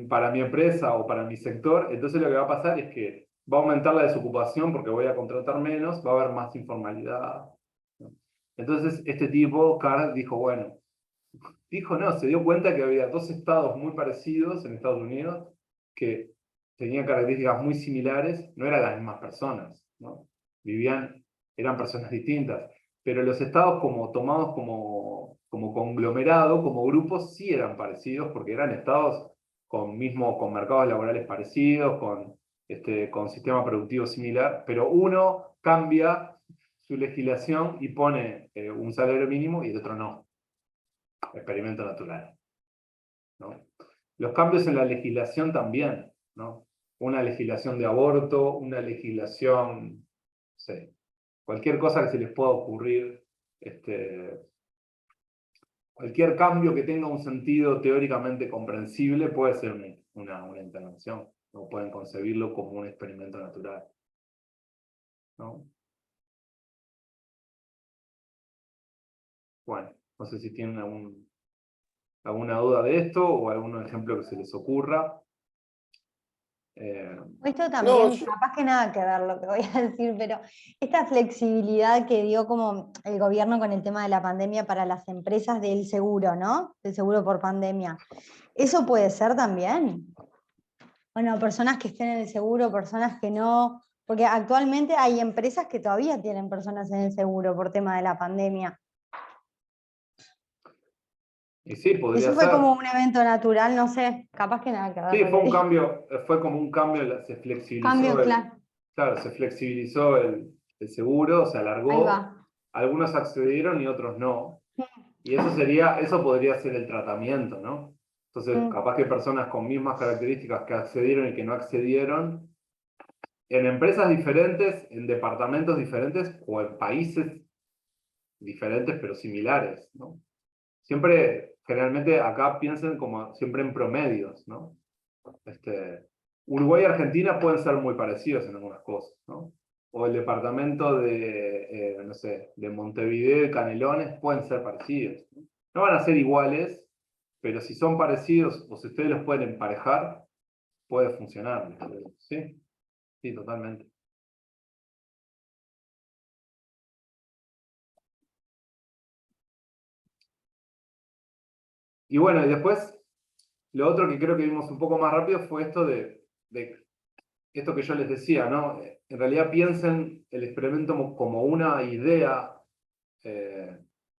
para mi empresa o para mi sector, entonces lo que va a pasar es que va a aumentar la desocupación porque voy a contratar menos, va a haber más informalidad, ¿no? Entonces este tipo, Carl, dijo, bueno, no, se dio cuenta que había dos estados muy parecidos en Estados Unidos que tenían características muy similares, no eran las mismas personas, ¿no? Eran personas distintas, pero los estados como tomados como conglomerado, como grupos, sí eran parecidos porque eran estados con mercados laborales parecidos, con sistema productivo similar, pero uno cambia su legislación y pone un salario mínimo y el otro no. Experimento natural, ¿no? Los cambios en la legislación también, ¿no? Una legislación de aborto, una legislación, no sé, cualquier cosa que se les pueda ocurrir, cualquier cambio que tenga un sentido teóricamente comprensible puede ser una intervención, o pueden concebirlo como un experimento natural, ¿no? Bueno, no sé si tienen alguna duda de esto o algún ejemplo que se les ocurra. Esto No, también, capaz que nada que ver lo que voy a decir, pero esta flexibilidad que dio como el gobierno con el tema de la pandemia para las empresas del seguro, ¿no? Del seguro por pandemia. ¿Eso puede ser también? Bueno, personas que estén en el seguro, personas que no, Porque actualmente hay empresas que todavía tienen personas en el seguro por tema de la pandemia. Y sí, podría Eso fue ser. como un evento natural, no sé, capaz que nada que ver. Sí, lo fue que un digo. cambio, fue como un cambio, se flexibilizó Cambio, claro. claro, se flexibilizó el seguro, se Ahí alargó, va. algunos accedieron y otros no. Y eso podría ser el tratamiento, ¿no? Entonces, capaz que personas con mismas características que accedieron y que no accedieron, en empresas diferentes, en departamentos diferentes o en países diferentes pero similares, ¿no? Siempre, generalmente acá piensen como siempre en promedios, ¿no? Uruguay y Argentina pueden ser muy parecidos en algunas cosas, ¿no? O el departamento de, no sé, de Montevideo y Canelones pueden ser parecidos, ¿no? No van a ser iguales, pero si son parecidos o si ustedes los pueden emparejar, puede funcionar, ¿sí? Sí, totalmente. Y bueno, y después, lo otro que creo que vimos un poco más rápido fue esto de esto que yo les decía, ¿no? En realidad piensen el experimento como una idea,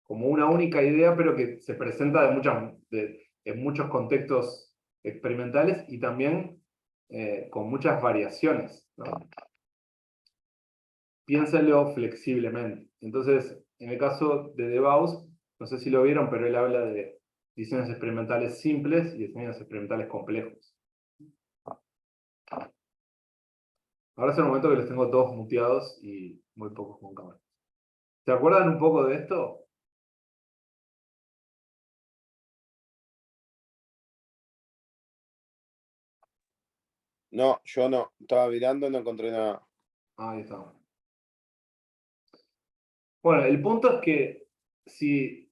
como una única idea, pero que se presenta en muchos contextos experimentales y también con muchas variaciones, ¿no? Piénsenlo flexiblemente. Entonces, en el caso de Debauss, no sé si lo vieron, pero él habla de diseños experimentales simples y diseños experimentales complejos. Ahora es el momento que los tengo todos muteados y muy pocos con cámara. ¿Se acuerdan un poco de esto? No, yo no. Estaba mirando, no encontré nada. Ahí está. Bueno, el punto es que si,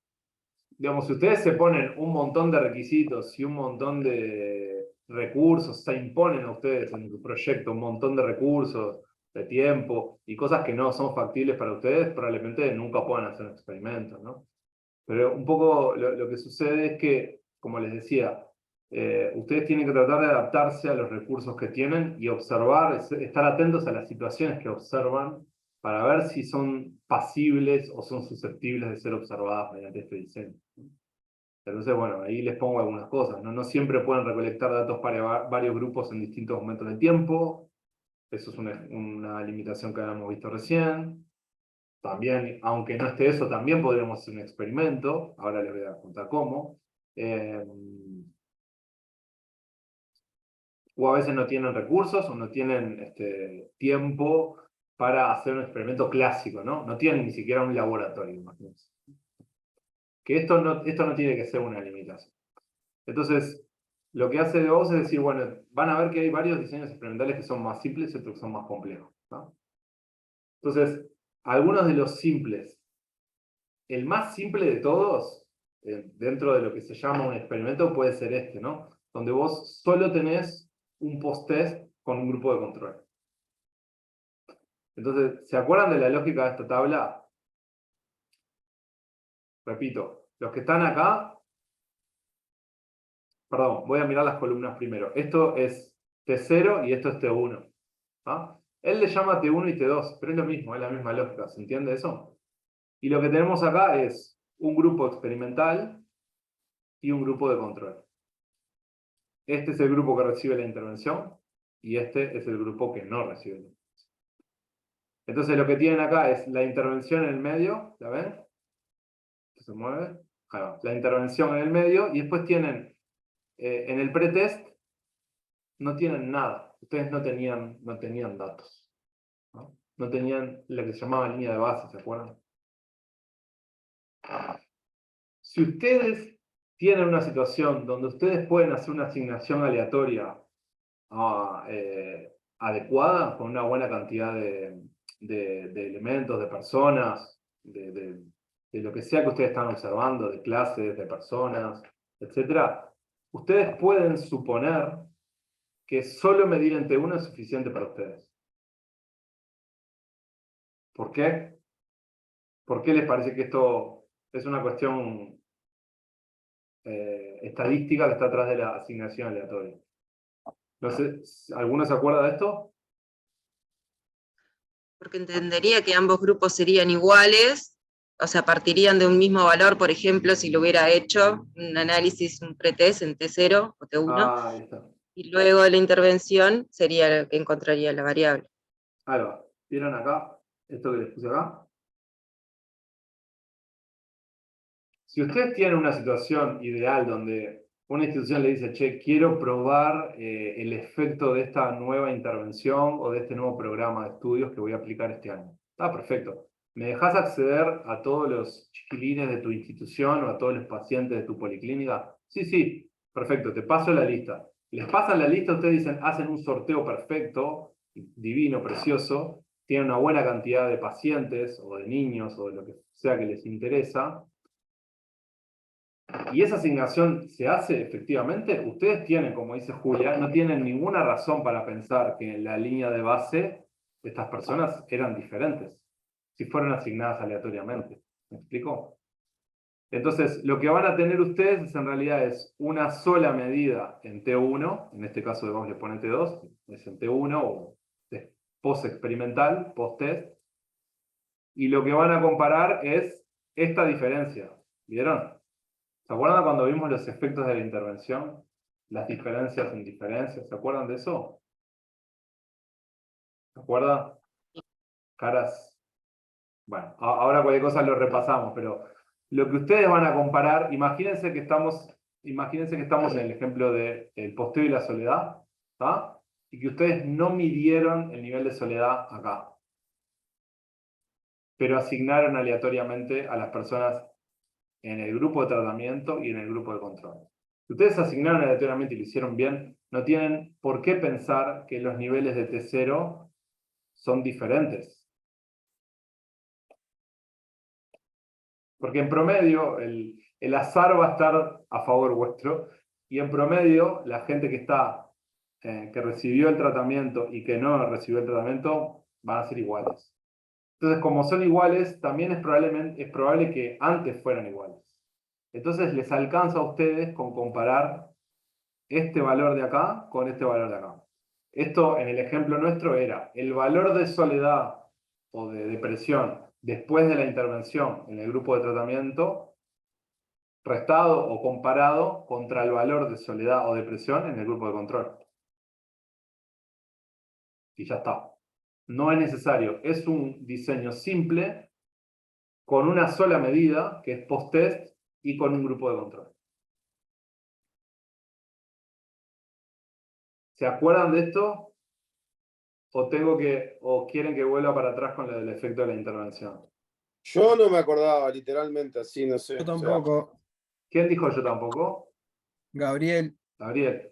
digamos, si ustedes se ponen un montón de requisitos y un montón de recursos, se imponen a ustedes en su proyecto un montón de recursos, de tiempo y cosas que no son factibles para ustedes, probablemente nunca puedan hacer un experimento, ¿no? Pero un poco lo que sucede es que, como les decía, ustedes tienen que tratar de adaptarse a los recursos que tienen y observar, estar atentos a las situaciones que observan para ver si son pasibles o son susceptibles de ser observadas mediante este diseño. Entonces, bueno, ahí les pongo algunas cosas, ¿no? No siempre pueden recolectar datos para varios grupos en distintos momentos de tiempo. Eso es una limitación que habíamos visto recién. También, aunque no esté eso, también podríamos hacer un experimento. Ahora les voy a contar cómo. O a veces no tienen recursos o no tienen tiempo para hacer un experimento clásico, ¿no? No tienen ni siquiera un laboratorio, imagínense. Que esto no tiene que ser una limitación. Entonces, lo que hace DevOps es decir, bueno, van a ver que hay varios diseños experimentales que son más simples y otros que son más complejos, ¿no? Entonces, algunos de los simples, el más simple de todos, dentro de lo que se llama un experimento, puede ser este, ¿no? Donde vos solo tenés un post-test con un grupo de control. Entonces, ¿se acuerdan de la lógica de esta tabla? Repito, los que están acá, perdón, voy a mirar las columnas primero. Esto es T0 y esto es T1. ¿Ah? Él le llama T1 y T2, pero es lo mismo, es la misma lógica, ¿se entiende eso? Y lo que tenemos acá es un grupo experimental y un grupo de control. Este es el grupo que recibe la intervención y este es el grupo que no recibe la intervención. Entonces lo que tienen acá es la intervención en el medio, ¿la ven? Que se mueve. Ahí va. La intervención en el medio y después tienen, en el pretest, no tienen nada. Ustedes no tenían datos. ¿No? No tenían lo que se llamaba línea de base, ¿se acuerdan? Si ustedes tienen una situación donde ustedes pueden hacer una asignación aleatoria adecuada, con una buena cantidad de elementos, de personas, de lo que sea que ustedes están observando, de clases, de personas, etc., ustedes pueden suponer que solo medir entre uno es suficiente para ustedes. ¿Por qué? ¿Por qué les parece que esto es una cuestión estadística que está atrás de la asignación aleatoria? No sé, ¿alguno se acuerda de esto? porque entendería que ambos grupos serían iguales, o sea, partirían de un mismo valor, por ejemplo, si lo hubiera hecho un análisis, un pretest en T0 o T1, Ah, ahí está. y luego de la intervención sería el que encontraría la variable. Ahí va. ¿Vieron acá? Esto que les puse acá. Si ustedes tienen una situación ideal donde una institución le dice, che, quiero probar el efecto de esta nueva intervención o de este nuevo programa de estudios que voy a aplicar este año. Está perfecto. ¿Me dejas acceder a todos los chiquilines de tu institución o a todos los pacientes de tu policlínica? Sí, sí, perfecto, te paso la lista. Les pasan la lista, ustedes dicen, hacen un sorteo perfecto, divino, precioso, tienen una buena cantidad de pacientes o de niños o de lo que sea que les interesa. Y esa asignación se hace efectivamente, ustedes tienen, como dice Julia, no tienen ninguna razón para pensar que en la línea de base de estas personas eran diferentes, si fueron asignadas aleatoriamente. ¿Me explico? Entonces, lo que van a tener ustedes en realidad es una sola medida en T1, en este caso vamos le ponen T2, es en T1 o post-experimental, post-test, y lo que van a comparar es esta diferencia. ¿Vieron? ¿Se acuerdan cuando vimos los efectos de la intervención? Las diferencias en diferencias. ¿Se acuerdan de eso? ¿Se acuerdan? Caras. Bueno, ahora cualquier cosa lo repasamos, pero lo que ustedes van a comparar, imagínense que estamos en el ejemplo del posteo y la soledad, ¿tá? Y que ustedes no midieron el nivel de soledad acá, pero asignaron aleatoriamente a las personas en el grupo de tratamiento y en el grupo de control. Si ustedes asignaron aleatoriamente y lo hicieron bien, no tienen por qué pensar que los niveles de T0 son diferentes. Porque en promedio el azar va a estar a favor vuestro, y en promedio la gente que que recibió el tratamiento y que no recibió el tratamiento van a ser iguales. Entonces, como son iguales, también es probable que antes fueran iguales. Entonces les alcanza a ustedes con comparar este valor de acá con este valor de acá. Esto en el ejemplo nuestro era el valor de soledad o de depresión después de la intervención en el grupo de tratamiento, restado o comparado contra el valor de soledad o depresión en el grupo de control. Y ya está. No es necesario. Es un diseño simple con una sola medida, que es post-test, y con un grupo de control. ¿Se acuerdan de esto? ¿O quieren que vuelva para atrás con lo del efecto de la intervención? Yo no me acordaba, literalmente, así, no sé. Yo o sea, tampoco. ¿Quién dijo yo tampoco? Gabriel, Gabriel.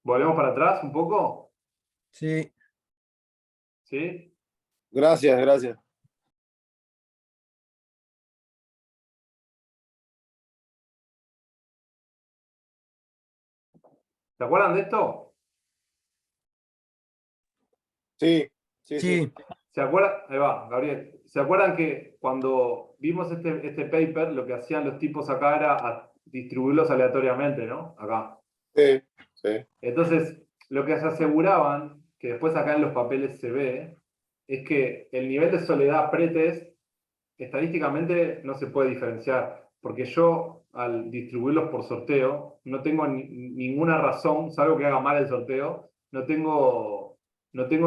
¿Volvemos para atrás un poco? sí. ¿Sí? gracias, gracias. ¿Se acuerdan de esto? Sí, sí, sí. Sí, ¿Se acuerdan? Ahí va, Gabriel. ¿Se acuerdan que cuando vimos este paper, lo que hacían los tipos acá era distribuirlos aleatoriamente, ¿no? Acá. Sí, sí. Entonces, lo que se aseguraban, que después acá en los papeles se ve, es que el nivel de soledad pretest estadísticamente no se puede diferenciar, porque yo al distribuirlos por sorteo no tengo ninguna razón, salvo que haga mal el sorteo, no tengo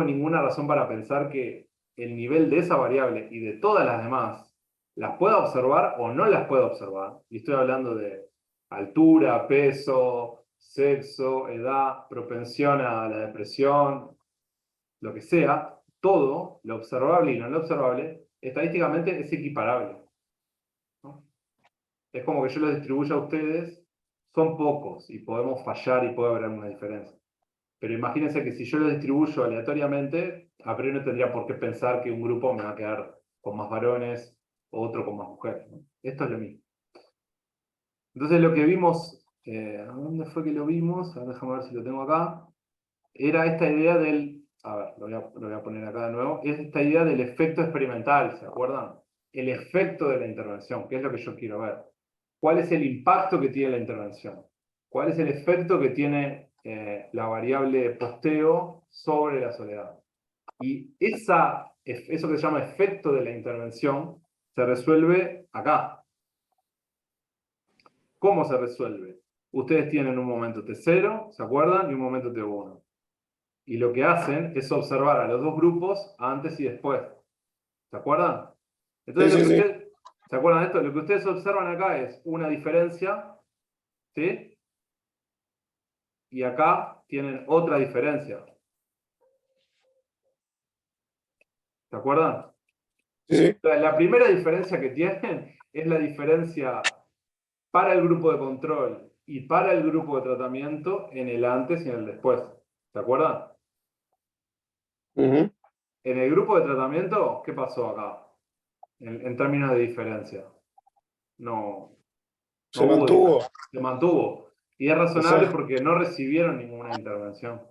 ninguna razón para pensar que el nivel de esa variable y de todas las demás las pueda observar o no las pueda observar. Y estoy hablando de altura, peso, sexo, edad, propensión a la depresión, lo que sea, todo, lo observable y no lo observable, estadísticamente es equiparable, ¿no? Es como que yo los distribuyo a ustedes, son pocos y podemos fallar y puede haber alguna diferencia. Pero imagínense que si yo los distribuyo aleatoriamente, a priori no tendría por qué pensar que un grupo me va a quedar con más varones o otro con más mujeres, ¿no? Esto es lo mismo. Entonces lo que vimos, ¿dónde fue que lo vimos? A ver, déjame ver si lo tengo acá. Era esta idea del, a ver, lo voy a poner acá de nuevo, es esta idea del efecto experimental, ¿se acuerdan? El efecto de la intervención, que es lo que yo quiero ver. ¿Cuál es el impacto que tiene la intervención? ¿Cuál es el efecto que tiene la variable posteo sobre la soledad? Y eso que se llama efecto de la intervención se resuelve acá. ¿Cómo se resuelve? Ustedes tienen un momento T0, ¿se acuerdan? Y un momento T1. Y lo que hacen es observar a los dos grupos antes y después. ¿Se acuerdan? Entonces, Sí, sí, sí. ¿se acuerdan de esto? Lo que ustedes observan acá es una diferencia, ¿sí? Y acá tienen otra diferencia. ¿Se acuerdan? Sí, sí. La primera diferencia que tienen es la diferencia para el grupo de control y para el grupo de tratamiento en el antes y en el después. ¿Se acuerdan? Ujú. En el grupo de tratamiento, ¿qué pasó acá? En términos de diferencia. No Se hubo mantuvo. diferencia. Se mantuvo. Y es razonable Exacto. porque no recibieron ninguna intervención.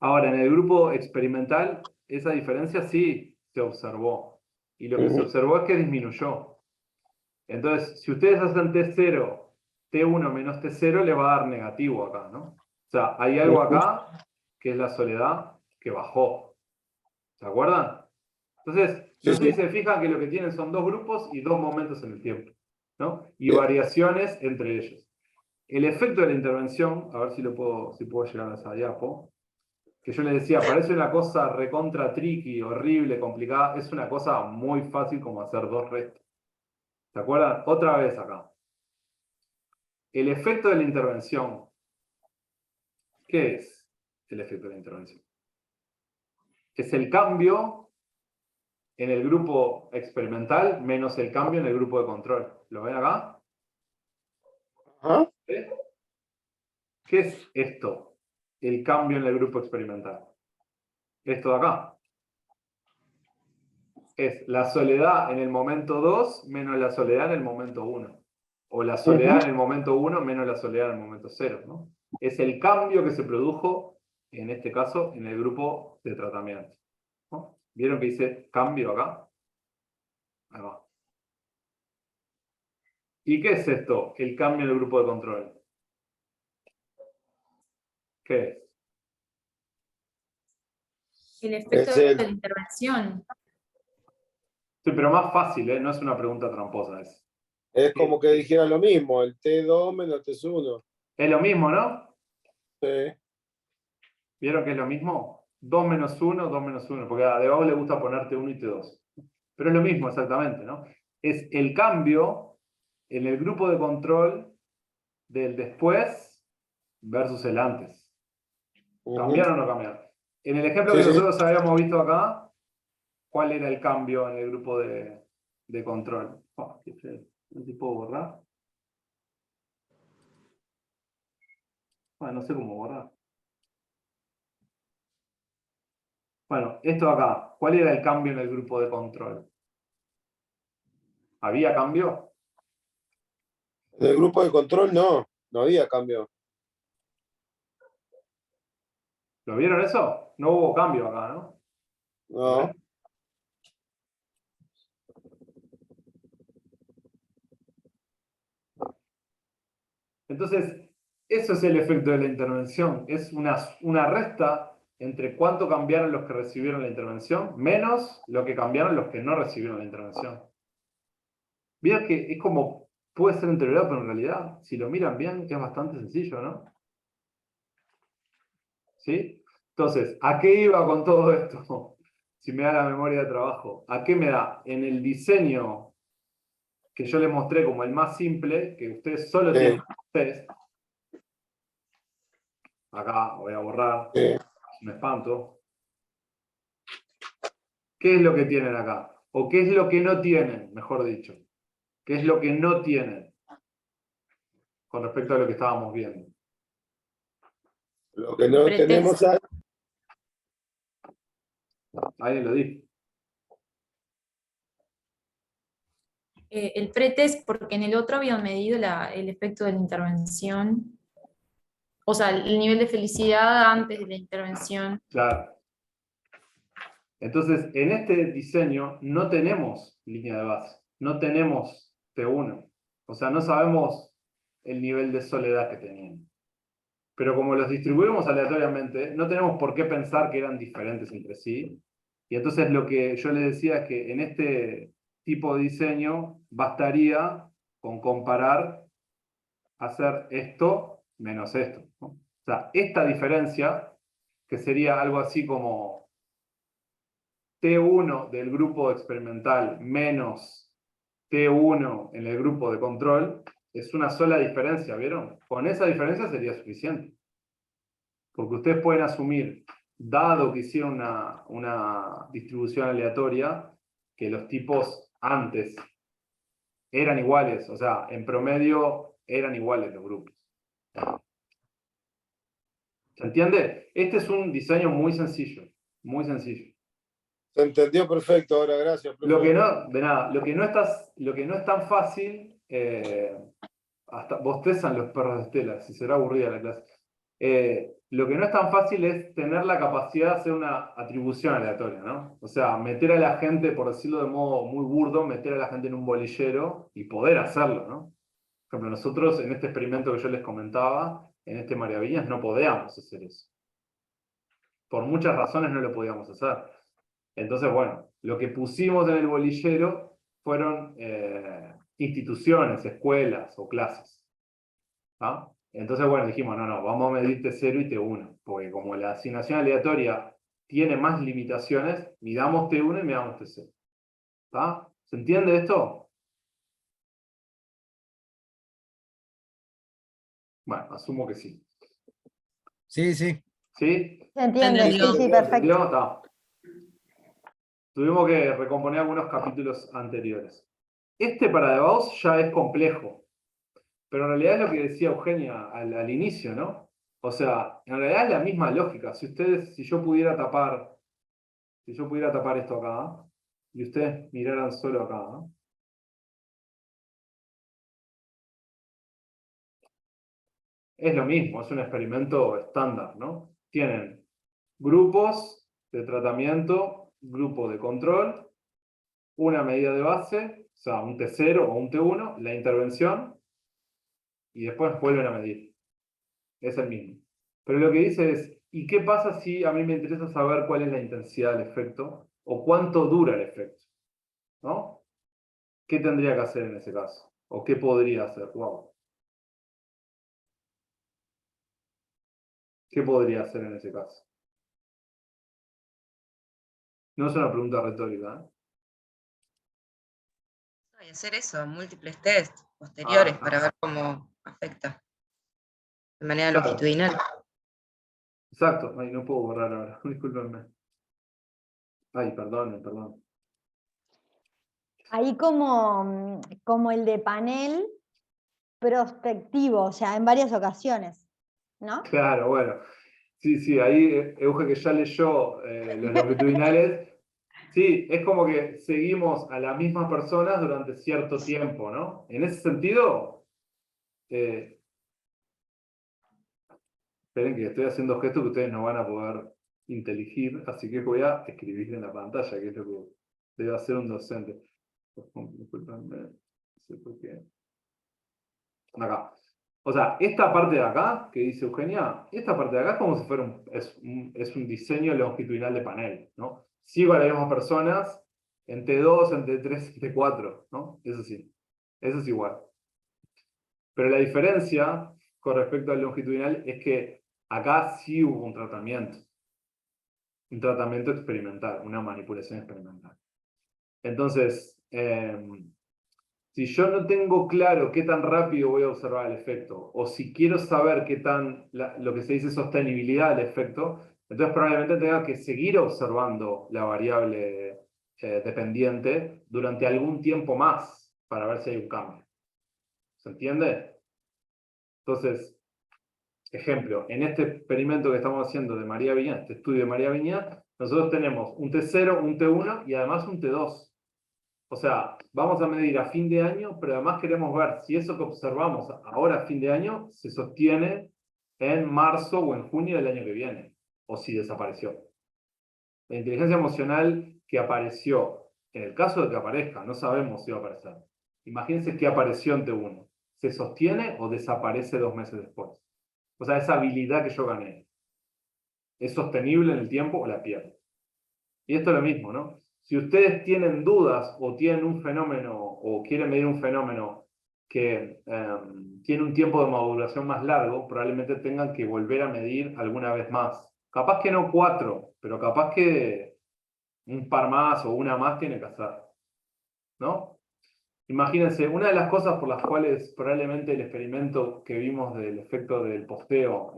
Ahora, en el grupo experimental, esa diferencia sí se observó. Y lo que se Ujú. observó es que disminuyó. Entonces, si ustedes hacen T0, T1 menos T0, les va a dar negativo acá, ¿no? O sea, hay algo Ujú. acá que es la soledad que bajó. ¿Se acuerdan? Entonces, Sí, no sé si sí. se fijan que lo que tienen son dos grupos y dos momentos en el tiempo, ¿no? Y Bien. variaciones entre ellos. El efecto de la intervención, a ver si puedo llegar a esa diapo, que yo les decía, parece una cosa recontra tricky, horrible, complicada, es una cosa muy fácil como hacer dos restas. ¿Se acuerdan? Otra vez acá. El efecto de la intervención. ¿Qué es el efecto de la intervención? Es el cambio en el grupo experimental menos el cambio en el grupo de control. ¿Lo ven acá? Ajá. ¿Sí? ¿Qué es esto? El cambio en el grupo experimental. Esto de acá. Es la soledad en el momento 2 menos la soledad en el momento 1. O la soledad Ujú. en el momento 1 menos la soledad en el momento 0, ¿no? Es el cambio que se produjo, en este caso, en el grupo de tratamiento, ¿no? ¿Vieron que dice cambio acá? Ahí va. ¿Y qué es esto? El cambio en el grupo de control. ¿Qué es? El efecto Es de la el, intervención. Sí, pero más fácil, ¿eh? No es una pregunta tramposa. es como que dijera lo mismo, el T2 menos T1. Es lo mismo, ¿no? Sí. ¿Vieron que es lo mismo? 2 menos 1, 2 menos 1, porque a Debajo le gusta ponerte 1 y T2. Pero es lo mismo exactamente, ¿no? Es el cambio en el grupo de control del después versus el antes. Ujú. ¿Cambiaron o no cambiaron? En el ejemplo Sí, que sí. nosotros habíamos visto acá, ¿cuál era el cambio en el grupo de control? Oh, qué feo. No sé si puedo borrar. Bueno, no sé cómo borrar. Bueno, esto acá, ¿cuál era el cambio en el grupo de control? ¿Había cambio? En el grupo de control no había cambio. ¿Lo vieron eso? No hubo cambio acá, ¿no? ¿Lo No. ven? Entonces, eso es el efecto de la intervención. Es una resta entre cuánto cambiaron los que recibieron la intervención, menos lo que cambiaron los que no recibieron la intervención. Vieron que es como, puede ser entreverado, pero en realidad, si lo miran bien, es bastante sencillo, ¿no? ¿Sí? Entonces, ¿a qué iba con todo esto? Si me da la memoria de trabajo, ¿a qué me da? En el diseño que yo les mostré como el más simple, que ustedes solo Sí, tienen test, acá voy a borrar, sí. me espanto. ¿Qué es lo que tienen acá? ¿O qué es lo que no tienen, mejor dicho? ¿Qué es lo que no tienen con respecto a lo que estábamos viendo? Lo que no Pretest. tenemos ahí, Alguien lo dijo. El pretest, porque en el otro habían medido el efecto de la intervención, o sea, el nivel de felicidad antes de la intervención. Claro. Entonces, en este diseño no tenemos línea de base, no tenemos T1. O sea, no sabemos el nivel de soledad que tenían. pero como los distribuimos aleatoriamente, no tenemos por qué pensar que eran diferentes entre sí. Y entonces lo que yo les decía es que en este tipo de diseño bastaría con comparar, hacer esto menos esto, ¿no? O sea, esta diferencia, que sería algo así como T1 del grupo experimental menos T1 en el grupo de control, es una sola diferencia, ¿vieron? Con esa diferencia sería suficiente. Porque ustedes pueden asumir, dado que hicieron una distribución aleatoria, que los tipos antes eran iguales, o sea, en promedio eran iguales los grupos. ¿Se entiende? Este es un diseño muy sencillo, muy sencillo. Se entendió perfecto ahora, gracias, profe. Lo que no, de nada, lo que no es tan fácil, hasta bostezan los perros de Estela, si será aburrida la clase. Lo que no es tan fácil es tener la capacidad de hacer una atribución aleatoria, ¿no? O sea, meter a la gente, por decirlo de modo muy burdo, meter a la gente en un bolillero y poder hacerlo, ¿no? Por ejemplo, nosotros en este experimento que yo les comentaba, en este María Viñas, no podíamos hacer eso. Por muchas razones no lo podíamos hacer. Entonces, bueno, lo que pusimos en el bolillero fueron instituciones, escuelas o clases. ¿Ah? Entonces, bueno, dijimos, no, vamos a medir T0 y T1, porque como la asignación aleatoria tiene más limitaciones, midamos T1 y midamos T0. ¿Ah? ¿Se entiende esto? Bueno, asumo que sí. Sí, sí. ¿Sí? Se entiende, sí, Entendido. sí, perfecto. ¿Entendió? Está. Tuvimos que recomponer algunos capítulos anteriores. Este para De Vos ya es complejo, pero en realidad es lo que decía Eugenia al inicio, ¿no? O sea, en realidad es la misma lógica. Si yo pudiera tapar esto acá, y ustedes miraran solo acá, ¿no? Es lo mismo, es un experimento estándar, ¿no? Tienen grupos de tratamiento, grupo de control, una medida de base, o sea, un T0 o un T1, la intervención, y después vuelven a medir. Es el mismo. Pero lo que dice es, ¿y qué pasa si a mí me interesa saber cuál es la intensidad del efecto o cuánto dura el efecto? ¿No? ¿Qué tendría que hacer en ese caso? ¿O qué podría hacer? Wow. ¿Qué podría hacer en ese caso? No es una pregunta retórica, ¿eh? Y hacer eso, múltiples test posteriores Ah, para ver cómo afecta de manera claro. longitudinal. Exacto. Ay, no puedo borrar ahora. Discúlpenme. Ay, perdón. Ahí como el de panel prospectivo, o sea, en varias ocasiones, ¿no? Claro, bueno. Sí, ahí Euge que ya leyó los longitudinales. Sí, es como que seguimos a las mismas personas durante cierto tiempo, ¿no? En ese sentido, esperen que estoy haciendo gestos que ustedes no van a poder inteligir, así que voy a escribir en la pantalla, que es lo que debe hacer un docente. Disculpenme, no sé por qué. Acá. O sea, esta parte de acá, que dice Eugenia, esta parte de acá es como si fuera es un diseño longitudinal de panel, ¿no? Sigo a las mismas personas en T2, en T3, en T4, ¿no? Eso sí, eso es igual. Pero la diferencia con respecto al longitudinal es que acá sí hubo un tratamiento experimental, una manipulación experimental. Entonces, si yo no tengo claro qué tan rápido voy a observar el efecto, o si quiero saber qué tan, lo que se dice sostenibilidad del efecto, entonces probablemente tenga que seguir observando la variable dependiente durante algún tiempo más para ver si hay un cambio. ¿Se entiende? Entonces, ejemplo, en este experimento que estamos haciendo de María Viñas, este estudio de María Viñas, nosotros tenemos un T0, un T1 y además un T2. O sea, vamos a medir a fin de año, pero además queremos ver si eso que observamos ahora a fin de año se sostiene en marzo o en junio del año que viene, o si desapareció. La inteligencia emocional que apareció, en el caso de que aparezca, no sabemos si va a aparecer. Imagínense que apareció en T1. ¿Se sostiene o desaparece 2 meses después? O sea, esa habilidad que yo gané, ¿es sostenible en el tiempo o la pierdo? Y esto es lo mismo, ¿no? Si ustedes tienen dudas o tienen un fenómeno o quieren medir un fenómeno que tiene un tiempo de maduración más largo, probablemente tengan que volver a medir alguna vez más. Capaz que no 4, pero capaz que un par más o una más tiene que hacer, ¿no? Imagínense, una de las cosas por las cuales probablemente el experimento que vimos del efecto del posteo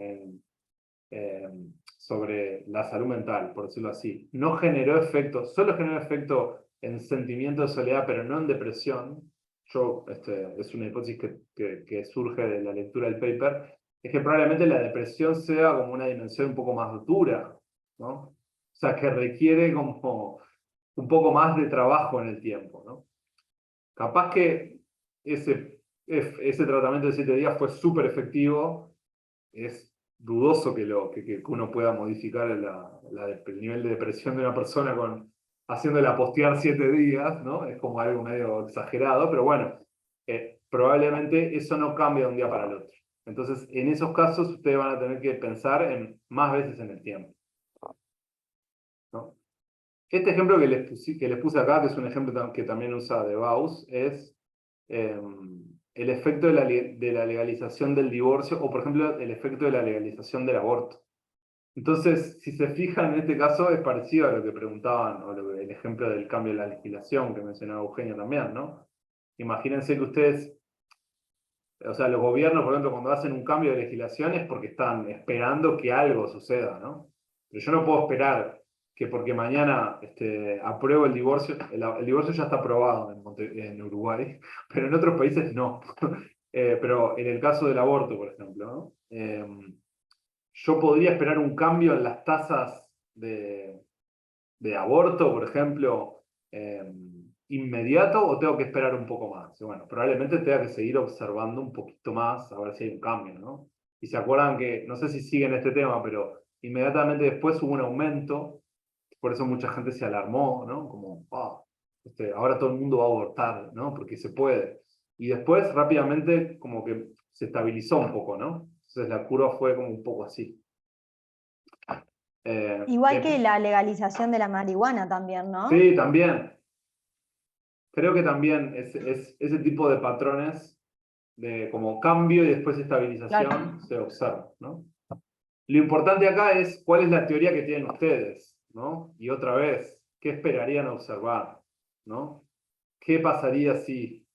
sobre la salud mental, por decirlo así, no generó efecto, solo generó efecto en sentimiento de soledad, pero no en depresión. Es una hipótesis que surge de la lectura del paper, es que probablemente la depresión sea como una dimensión un poco más dura, ¿no? O sea, que requiere como un poco más de trabajo en el tiempo, ¿no? Capaz que ese tratamiento de 7 días fue súper efectivo, es dudoso que uno pueda modificar el nivel de depresión de una persona haciéndola postear 7 días, ¿no? Es como algo medio exagerado, pero bueno, probablemente eso no cambia de un día para el otro. Entonces, en esos casos, ustedes van a tener que pensar más veces en el tiempo, ¿no? Este ejemplo que les puse acá, que es un ejemplo que también usa de Bauss, es el efecto de la legalización del divorcio, o por ejemplo, el efecto de la legalización del aborto. Entonces, si se fijan, en este caso es parecido a lo que preguntaban, o el ejemplo del cambio de la legislación que mencionaba Eugenia también, ¿no? Imagínense que ustedes, o sea, los gobiernos, por ejemplo, cuando hacen un cambio de legislación es porque están esperando que algo suceda, ¿no? Pero yo no puedo esperar que porque mañana apruebo el divorcio divorcio ya está aprobado en Uruguay, pero en otros países no. Pero en el caso del aborto, por ejemplo, ¿no? Yo podría esperar un cambio en las tasas de aborto, por ejemplo, inmediato, o tengo que esperar un poco más. Y bueno, probablemente tenga que seguir observando un poquito más a ver si hay un cambio, ¿no? Y se acuerdan que, no sé si siguen este tema, pero inmediatamente después hubo un aumento, por eso mucha gente se alarmó, ¿no? Como, ahora todo el mundo va a abortar, ¿no? Porque se puede. Y después rápidamente como que se estabilizó un poco, ¿no? Entonces la curva fue como un poco así. Igual que la legalización de la marihuana también, ¿no? Sí, también. Creo que también ese tipo de patrones de como cambio y después estabilización se observa, ¿no? Lo importante acá es cuál es la teoría que tienen ustedes, ¿no? Y otra vez, ¿qué esperarían observar, ¿no? ¿Qué pasaría si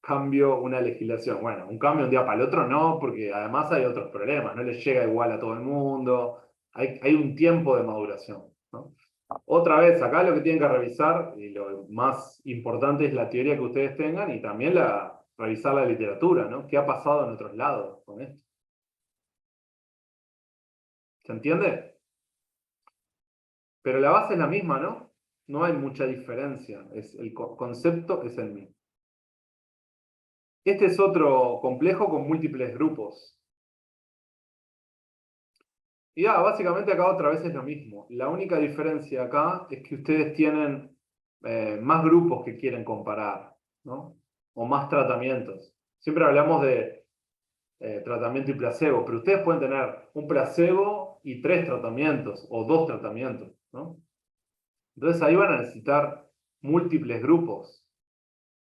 cambio una legislación? Bueno, un cambio de un día para el otro no, porque además hay otros problemas, no les llega igual a todo el mundo, hay un tiempo de maduración, ¿no? Otra vez, acá lo que tienen que revisar, y lo más importante es la teoría que ustedes tengan y también revisar la literatura, ¿no? ¿Qué ha pasado en otros lados con esto? ¿Se entiende? Pero la base es la misma, ¿no? No hay mucha diferencia, el concepto es el mismo. Este es otro complejo con múltiples grupos. Y básicamente acá otra vez es lo mismo. La única diferencia acá es que ustedes tienen más grupos que quieren comparar, ¿no? O más tratamientos. Siempre hablamos de tratamiento y placebo, pero ustedes pueden tener un placebo y 3 tratamientos, o 2 tratamientos, ¿no? Entonces ahí van a necesitar múltiples grupos,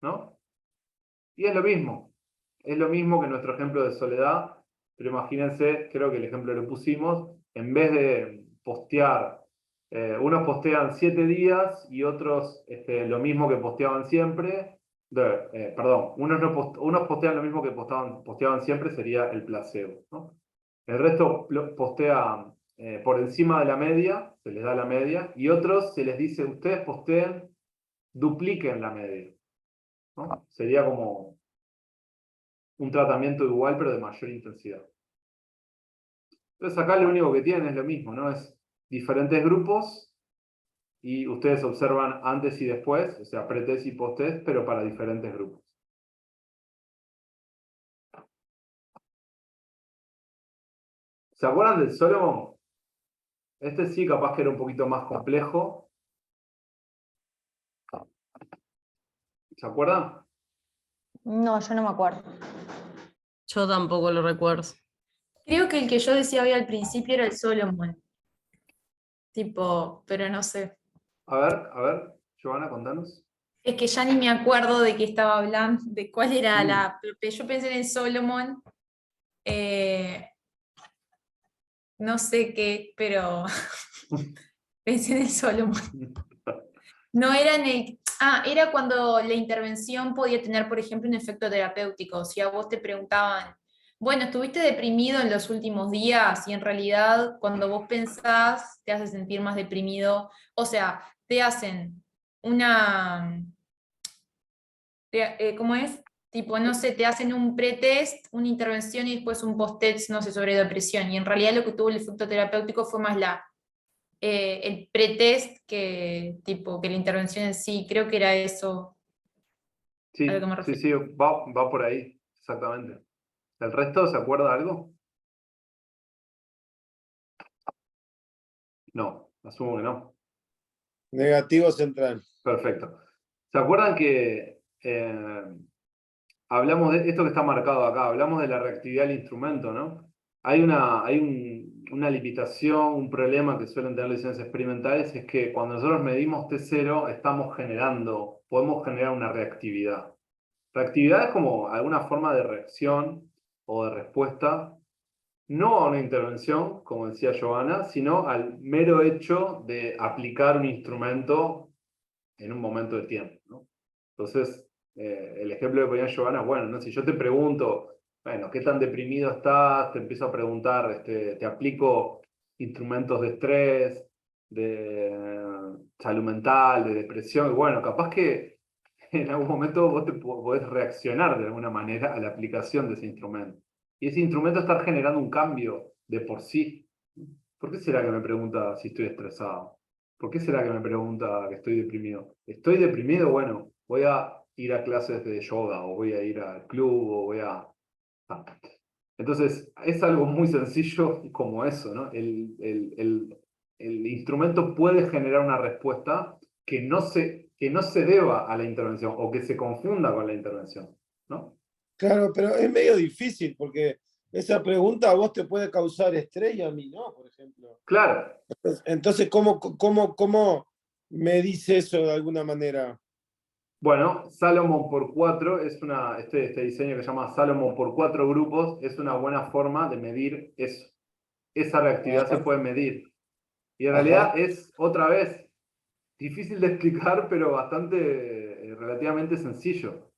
¿no? Y es lo mismo. Es lo mismo que nuestro ejemplo de soledad, pero imagínense, creo que el ejemplo lo pusimos, en vez de postear, unos postean 7 días y otros lo mismo que posteaban siempre. Perdón, unos postean lo mismo que posteaban siempre, sería el placebo, ¿no? El resto postea por encima de la media, se les da la media, y otros se les dice, ustedes posteen, dupliquen la media, ¿no? Sería como un tratamiento igual, pero de mayor intensidad. Entonces acá lo único que tienen es lo mismo, ¿no? Es diferentes grupos y ustedes observan antes y después, o sea, pretest y posttest, pero para diferentes grupos. ¿Se acuerdan del Solomon? Este sí, capaz que era un poquito más complejo. ¿Se acuerdan? No, yo no me acuerdo. Yo tampoco lo recuerdo. Creo que el que yo decía hoy al principio era el Solomon. Tipo, pero no sé. A ver, Giovanna, contanos. Es que ya ni me acuerdo de qué estaba hablando, de cuál era Mm. Yo pensé en el Solomon. eh, no sé qué, pero pensé en el Solomon. No era en el. Ah, era cuando la intervención podía tener, por ejemplo, un efecto terapéutico. Si a vos te preguntaban, bueno, ¿estuviste deprimido en los últimos días? Y en realidad, cuando vos pensás, te hace sentir más deprimido. O sea, te hacen una. ¿Cómo es? Tipo, no sé, te hacen un pretest, una intervención y después un post-test, no sé, sobre depresión. Y en realidad lo que tuvo el efecto terapéutico fue más el pretest que, tipo, que la intervención en sí. Creo que era eso a lo que Sí, me sí, refiero. sí, va por ahí, exactamente. ¿El resto se acuerda algo? No, asumo que no. Negativo central. Perfecto. ¿Se acuerdan que hablamos de esto que está marcado acá? Hablamos de la reactividad del instrumento, ¿no? Una limitación, un problema que suelen tener las lecciones experimentales, es que cuando nosotros medimos T0, podemos generar una reactividad. Reactividad es como alguna forma de reacción o de respuesta, no a una intervención, como decía Giovanna, sino al mero hecho de aplicar un instrumento en un momento de tiempo, ¿no? Entonces, el ejemplo que ponía Giovanna, bueno, ¿no? Si yo te pregunto, bueno, ¿qué tan deprimido estás? Te empiezo a preguntar, te aplico instrumentos de estrés, de salud mental, de depresión, y bueno, capaz que en algún momento vos podés reaccionar de alguna manera a la aplicación de ese instrumento. Y ese instrumento está generando un cambio de por sí. ¿Por qué será que me pregunta si estoy estresado? ¿Por qué será que me pregunta que estoy deprimido? ¿Estoy deprimido? Bueno, voy a ir a clases de yoga, o voy a ir al club, o voy a... Ah. Entonces, es algo muy sencillo como eso, ¿no? El instrumento puede generar una respuesta que no se deba a la intervención o que se confunda con la intervención, ¿no? Claro, pero es medio difícil porque esa pregunta a vos te puede causar estrés y a mí no, por ejemplo. Claro. Entonces, ¿cómo me dice eso de alguna manera? Bueno, Salomon por 4 es este diseño que se llama Salomon por 4 grupos, es una buena forma de medir eso. Esa reactividad se Ajá, puede medir. Y en ajá. realidad es, otra vez, difícil de explicar, pero bastante, relativamente sencillo.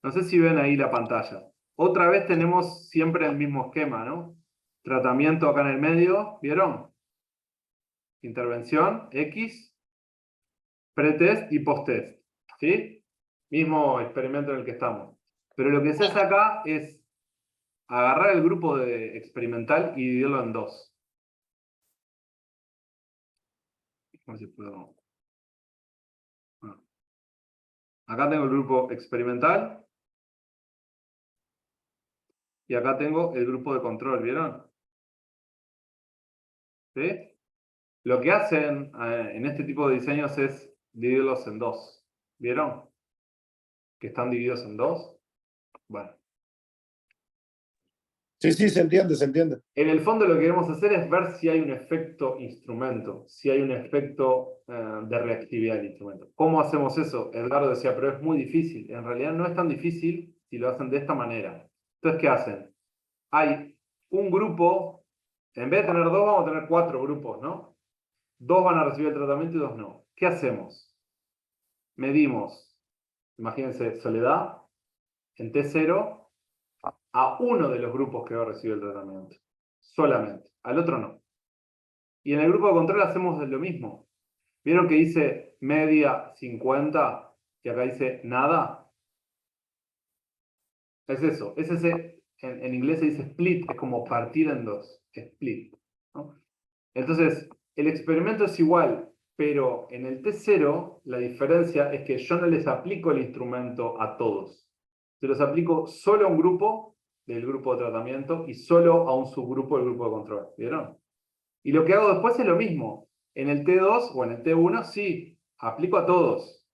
No sé si ven ahí la pantalla. Otra vez tenemos siempre el mismo esquema, ¿no? Tratamiento acá en el medio, ¿vieron? Intervención, X, pretest y posttest, ¿sí? Mismo experimento en el que estamos. Pero lo que se hace acá es agarrar el grupo de experimental y dividirlo en dos. A ver si puedo... Bueno, acá tengo el grupo experimental y acá tengo el grupo de control, ¿vieron? ¿Sí? Lo que hacen en este tipo de diseños es dividirlos en dos. ¿Vieron? Que están divididos en dos. Bueno. Sí, sí, se entiende, se entiende. En el fondo lo que queremos hacer es ver si hay un efecto instrumento, si hay un efecto de reactividad del instrumento. ¿Cómo hacemos eso? Edgardo decía, pero es muy difícil. En realidad no es tan difícil si lo hacen de esta manera. Entonces, ¿qué hacen? Hay un grupo, en vez de tener dos, vamos a tener 4 grupos, ¿no? 2 van a recibir el tratamiento y 2 no. ¿Qué hacemos? Medimos, imagínense, soledad en T0 a uno de los grupos que va a recibir el tratamiento. Solamente. Al otro no. Y en el grupo de control hacemos lo mismo. ¿Vieron que dice media 50 y acá dice nada? Es eso. Es ese, en inglés se dice split, es como partir en dos. Split, ¿no? Entonces, el experimento es igual, pero en el T0 la diferencia es que yo no les aplico el instrumento a todos. Se los aplico solo a un grupo del grupo de tratamiento y solo a un subgrupo del grupo de control. ¿Vieron? Y lo que hago después es lo mismo. En el T2 o en el T1, sí, aplico a todos.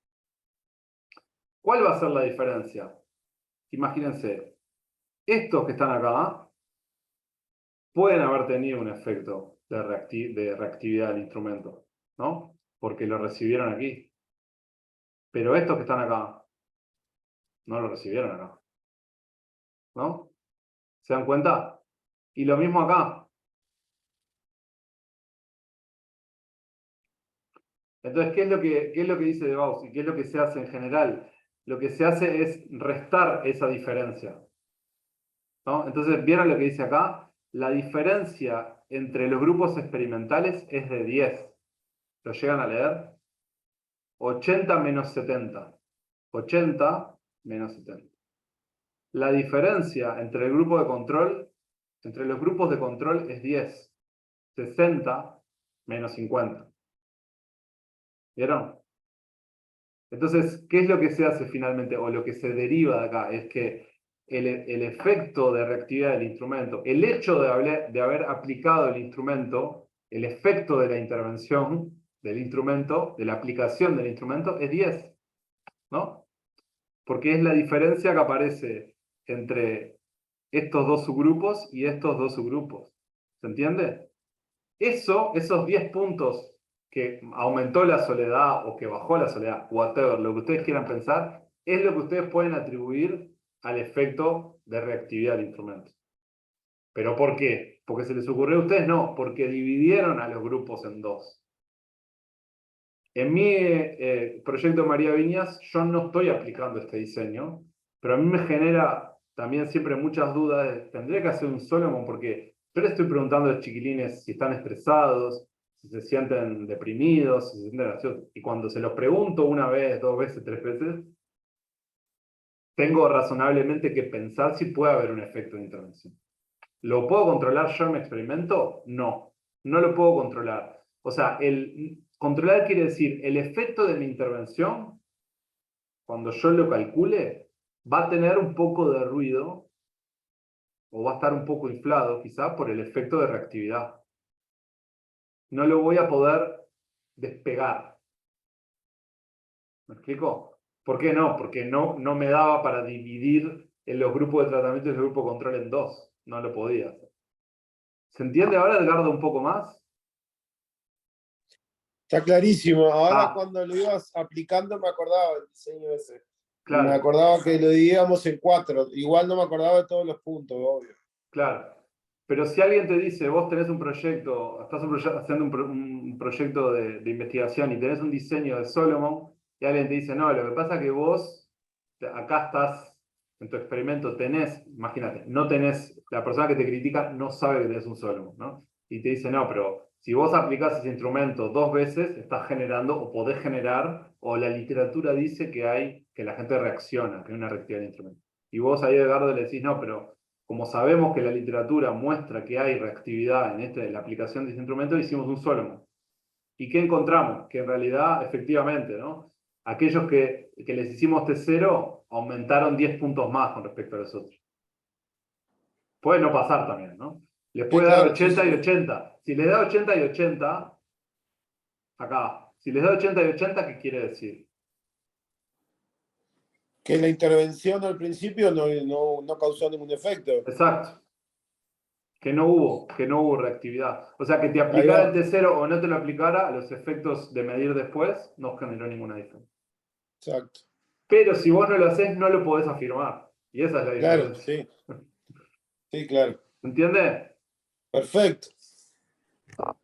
¿Cuál va a ser la diferencia? Imagínense, estos que están acá pueden haber tenido un efecto de reactividad del instrumento, ¿no? Porque lo recibieron aquí. Pero estos que están acá, no lo recibieron acá, ¿no? ¿Se dan cuenta? Y lo mismo acá. Entonces, qué es lo que dice de Gauss y qué es lo que se hace en general? Lo que se hace es restar esa diferencia, ¿no? Entonces, ¿vieron lo que dice acá? La diferencia entre los grupos experimentales es de 10. ¿Lo llegan a leer? 80 menos 70. 80 menos 70. La diferencia entre el grupo de control, entre los grupos de control es 10. 60 menos 50. ¿Vieron? Entonces, ¿qué es lo que se hace finalmente? O lo que se deriva de acá es que el efecto de reactividad del instrumento, el hecho de haber aplicado el instrumento, el efecto de la intervención del instrumento, de la aplicación del instrumento, es 10, ¿no? Porque es la diferencia que aparece entre estos dos subgrupos y estos dos subgrupos. ¿Se entiende? Esos 10 puntos que aumentó la soledad o que bajó la soledad, whatever, lo que ustedes quieran pensar, es lo que ustedes pueden atribuir al efecto de reactividad del instrumento. ¿Pero por qué? ¿Porque se les ocurrió a ustedes? No, porque dividieron a los grupos en dos. En mi proyecto María Viñas, yo no estoy aplicando este diseño, pero a mí me genera también siempre muchas dudas de, ¿tendría que hacer un Solomon? Porque yo les estoy preguntando a los chiquilines si están estresados, si se sienten deprimidos, si se sienten ansiosos. Y cuando se los pregunto una vez, 2 veces, 3 veces, tengo razonablemente que pensar si puede haber un efecto de intervención. ¿Lo puedo controlar yo en mi experimento? No, no lo puedo controlar. O sea, controlar quiere decir el efecto de mi intervención, cuando yo lo calcule, va a tener un poco de ruido o va a estar un poco inflado quizá por el efecto de reactividad. No lo voy a poder despegar. ¿Me explico? ¿Por qué no? Porque no me daba para dividir en los grupos de tratamiento y el grupo de control en dos. No lo podía hacer. ¿Se entiende ahora, Edgardo, un poco más? Está clarísimo. Ahora Ah. cuando lo ibas aplicando me acordaba del diseño ese. Claro. Me acordaba que lo dividíamos en 4. Igual no me acordaba de todos los puntos, obvio. Claro. Pero si alguien te dice, vos tenés un proyecto, estás haciendo un proyecto de investigación y tenés un diseño de Solomon, y alguien te dice, no, lo que pasa es que vos, acá estás, en tu experimento tenés, imagínate, no tenés, la persona que te critica no sabe que tenés un Solomon, ¿no? Y te dice, no, pero si vos aplicás ese instrumento 2 veces, estás generando, o podés generar, o la literatura dice que la gente reacciona, que hay una reactividad del instrumento. Y vos ahí, Edgardo, le decís, no, pero como sabemos que la literatura muestra que hay reactividad en la aplicación de este instrumento, hicimos un Solomon. ¿Y qué encontramos? Que en realidad, efectivamente, ¿no? Aquellos que les hicimos T0 aumentaron 10 puntos más con respecto a los otros. Puede no pasar también, ¿no? Les puede dar claro, 80 sí, y sí. 80. Si les da 80 y 80, acá, si les da 80 y 80, ¿qué quiere decir? Que la intervención al principio no causó ningún efecto. Exacto. Que no hubo reactividad. O sea, que te Ahí aplicara el va. T0 o no te lo aplicara, los efectos de medir después no generó ninguna diferencia. Exacto. Pero si vos no lo haces, no lo podés afirmar. Y esa es la Claro, diferencia. sí. Sí, claro. ¿Entiendes? Perfecto. O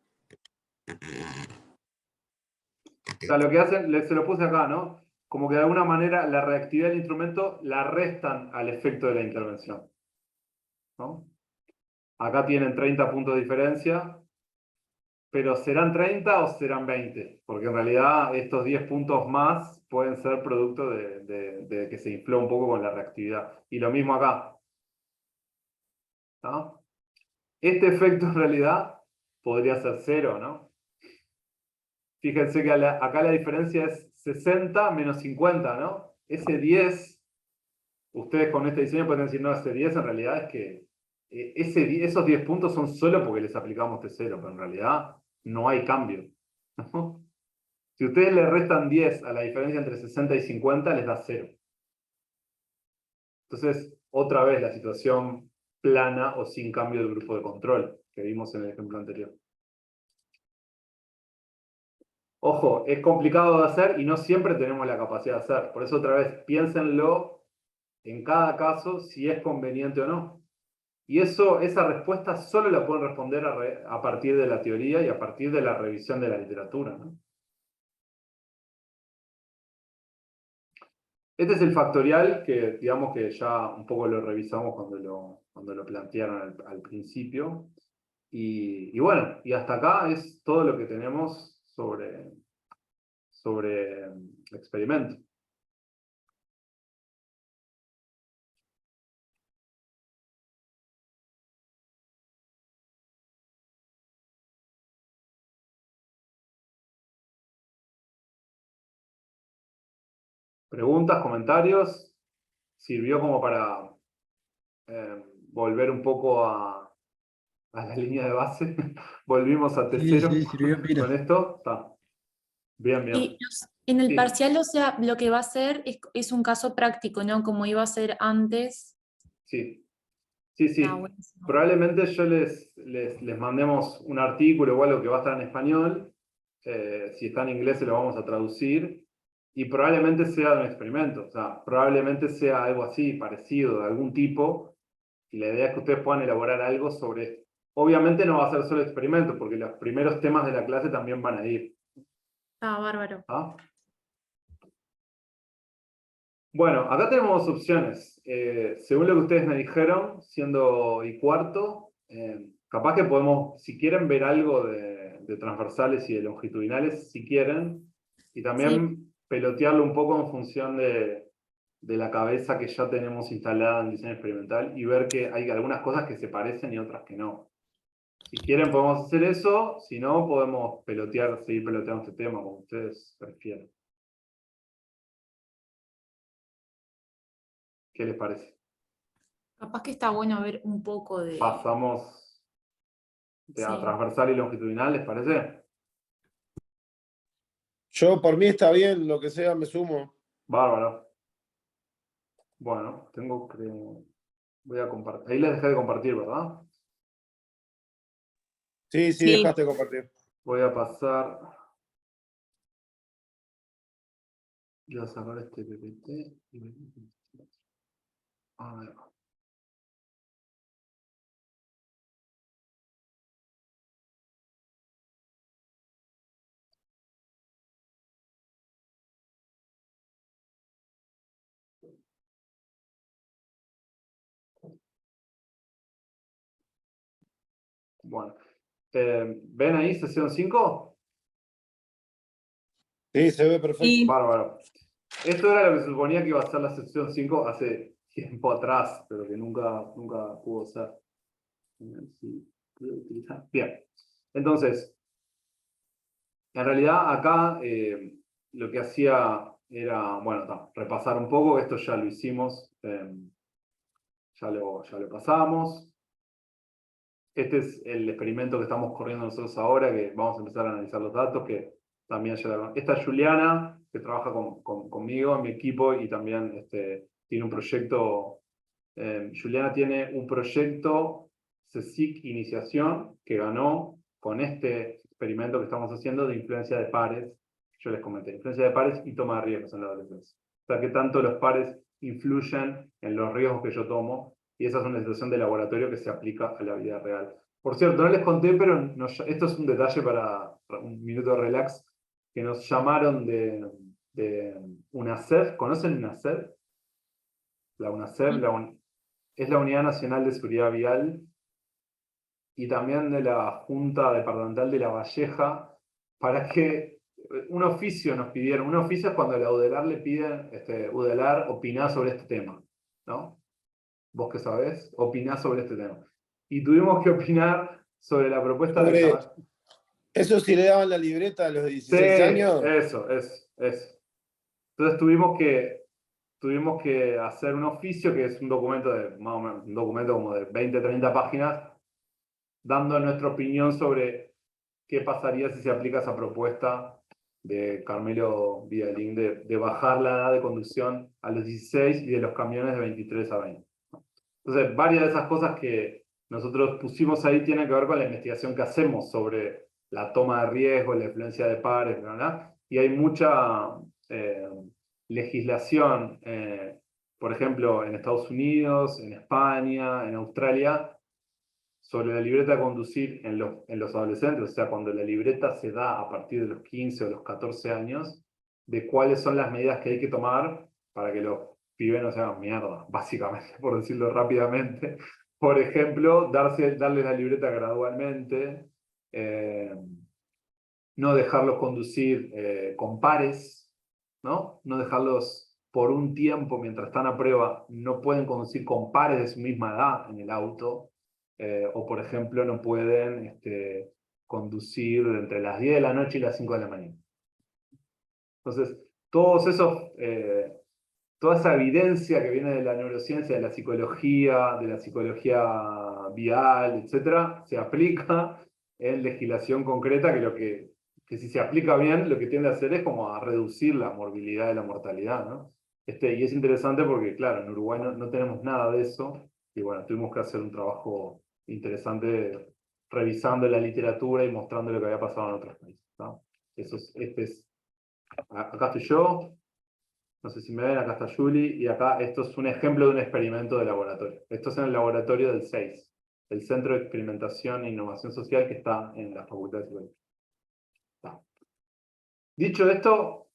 sea, lo que hacen, se lo puse acá, ¿no? Como que de alguna manera la reactividad del instrumento la restan al efecto de la intervención, ¿no? Acá tienen 30 puntos de diferencia, pero ¿serán 30 o serán 20? Porque en realidad estos 10 puntos más pueden ser producto de que se infló un poco con la reactividad. Y lo mismo acá, ¿no? Este efecto en realidad podría ser 0, ¿no? Fíjense que acá la diferencia es 60 menos 50, ¿no? Ese 10, ustedes con este diseño pueden decir, no, ese 10 en realidad es que esos 10 puntos son solo porque les aplicamos T0, pero en realidad no hay cambio, ¿no? Si ustedes le restan 10 a la diferencia entre 60 y 50, les da 0. Entonces, otra vez la situación plana o sin cambio del grupo de control, que vimos en el ejemplo anterior. Ojo, es complicado de hacer y no siempre tenemos la capacidad de hacer. Por eso otra vez, piénsenlo en cada caso si es conveniente o no. Y esa respuesta solo la pueden responder a partir de la teoría y a partir de la revisión de la literatura, ¿no? Este es el factorial que, digamos que ya un poco lo revisamos cuando lo plantearon al principio. Y bueno, y hasta acá es todo lo que tenemos sobre experimento. ¿Preguntas, comentarios? ¿Sirvió como para volver un poco a la línea de base? ¿Volvimos a Sí, T0 sí, sirvió pila. con esto? Está. Bien, bien. Y en el Sí. parcial, o sea, lo que va a ser es un caso práctico, ¿no? Como iba a ser antes. Sí, sí, sí. Está buenísimo. Probablemente yo les mandemos un artículo o algo que va a estar en español. Si está en inglés se lo vamos a traducir. Y probablemente sea un experimento. O sea, probablemente sea algo así, parecido, de algún tipo. Y la idea es que ustedes puedan elaborar algo sobre esto. Obviamente no va a ser solo experimento, porque los primeros temas de la clase también van a ir. Está bárbaro. ¿Ah? Bueno, acá tenemos dos opciones. Según lo que ustedes me dijeron, siendo y cuarto, capaz que podemos, si quieren, ver algo de transversales y de longitudinales, si quieren, y también pelotearlo un poco en función de la cabeza que ya tenemos instalada en diseño experimental y ver que hay algunas cosas que se parecen y otras que no. Si quieren podemos hacer eso, si no podemos seguir peloteando este tema como ustedes prefieran. ¿Qué les parece? Capaz que está bueno ver un poco de... Pasamos a Sí. transversal y longitudinal, ¿les parece? Yo, por mí está bien, lo que sea, me sumo. Bárbaro. Bueno, voy a compartir. Ahí les dejé de compartir, ¿verdad? Sí, sí, Sí. dejaste de compartir. Voy a pasar. Voy a sacar este PPT. A ver. Bueno. ¿Ven ahí sesión 5? Sí, se ve perfecto. Bárbaro. Esto era lo que se suponía que iba a ser la sesión 5 hace tiempo atrás, pero que nunca pudo ser. Bien. Entonces, en realidad acá lo que hacía era, bueno, repasar un poco, esto ya lo hicimos, ya lo pasamos. Este es el experimento que estamos corriendo nosotros ahora, que vamos a empezar a analizar los datos, que también ya esta es Juliana, que trabaja conmigo en mi equipo y también tiene un proyecto. Juliana tiene un proyecto CSIC Iniciación que ganó con este experimento que estamos haciendo de influencia de pares. Yo les comenté, influencia de pares y toma de riesgos en la adolescencia. O sea, que tanto los pares influyen en los riesgos que yo tomo, y esa es una situación de laboratorio que se aplica a la vida real. Por cierto, no les conté, pero esto es un detalle para un minuto de relax, que nos llamaron de UNACEF. ¿Conocen UNACEF? La UNACEF, es la Unidad Nacional de Seguridad Vial, y también de la Junta Departamental de La Valleja, para que un oficio nos pidieron. Un oficio es cuando la UDELAR le piden, UDELAR, opiná sobre este tema, ¿no? Vos que sabés, opiná sobre este tema. Y tuvimos que opinar sobre la propuesta de Sobre Caballero. eso, sí le daban la libreta a los 16 años. Eso. Entonces tuvimos que hacer un oficio que es un documento más o menos, un documento como de 20, 30 páginas, dando nuestra opinión sobre qué pasaría si se aplica esa propuesta de Carmelo Vidalín de bajar la edad de conducción a los 16 y de los camiones de 23 a 20. Entonces, varias de esas cosas que nosotros pusimos ahí tienen que ver con la investigación que hacemos sobre la toma de riesgo, la influencia de pares, ¿verdad? Y hay mucha legislación, por ejemplo, en Estados Unidos, en España, en Australia, sobre la libreta de conducir en los adolescentes, o sea, cuando la libreta se da a partir de los 15 o los 14 años, de cuáles son las medidas que hay que tomar para que los pibes no se hagan mierda, básicamente, por decirlo rápidamente. Por ejemplo, darles la libreta gradualmente, no dejarlos conducir con pares, ¿no? No dejarlos por un tiempo mientras están a prueba, no pueden conducir con pares de su misma edad en el auto, o por ejemplo no pueden conducir entre las 10 de la noche y las 5 de la mañana. Entonces, toda esa evidencia que viene de la neurociencia, de la psicología vial, etcétera, se aplica en legislación concreta, que si se aplica bien, lo que tiende a hacer es como a reducir la morbilidad y la mortalidad, ¿no? Y es interesante porque, claro, en Uruguay no tenemos nada de eso, y bueno, tuvimos que hacer un trabajo interesante revisando la literatura y mostrando lo que había pasado en otros países, ¿no? Acá estoy yo, no sé si me ven, acá está Julie, y acá esto es un ejemplo de un experimento de laboratorio. Esto es en el laboratorio del CEIS, el Centro de Experimentación e Innovación Social que está en la Facultad de Psicología. Dicho esto,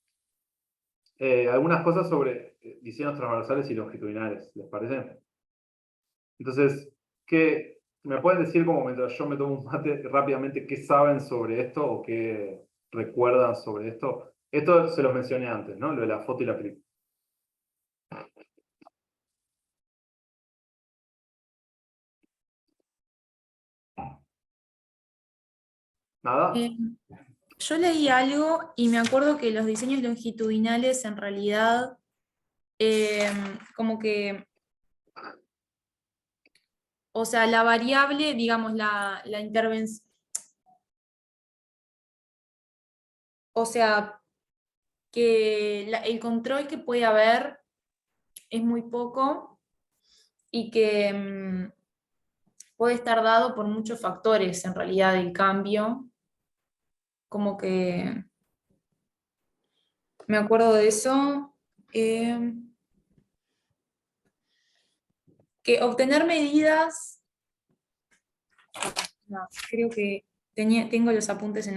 algunas cosas sobre diseños transversales y longitudinales, ¿les parece? Entonces, ¿me pueden decir, como mientras yo me tomo un mate, rápidamente qué saben sobre esto o qué recuerdan sobre esto? Esto se los mencioné antes, ¿no? Lo de la foto y la película. ¿Nada? Yo leí algo y me acuerdo que los diseños longitudinales en realidad como que, o sea, la variable, digamos, la intervención, o sea, que el control que puede haber es muy poco y que puede estar dado por muchos factores en realidad del cambio, como que me acuerdo de eso. Que obtener medidas, no, creo que tengo los apuntes en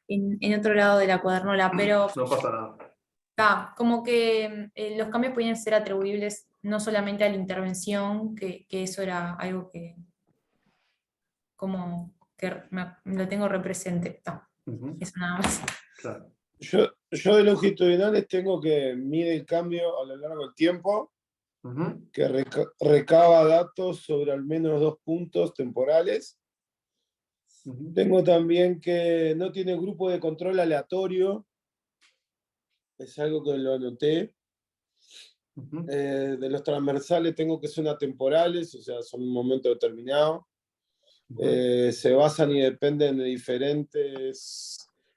en otro lado de la cuadernola, pero No pasa nada. como que los cambios podían ser atribuibles no solamente a la intervención, que eso era algo que como que lo tengo represente. Eso nada más. Claro. Yo de longitudinales tengo que mide el cambio a lo largo del tiempo, que recaba datos sobre al menos 2 puntos temporales. Tengo también que no tiene grupo de control aleatorio, es algo que lo anoté. De los transversales tengo que son atemporales, o sea, son un momento determinado. Se basan y dependen de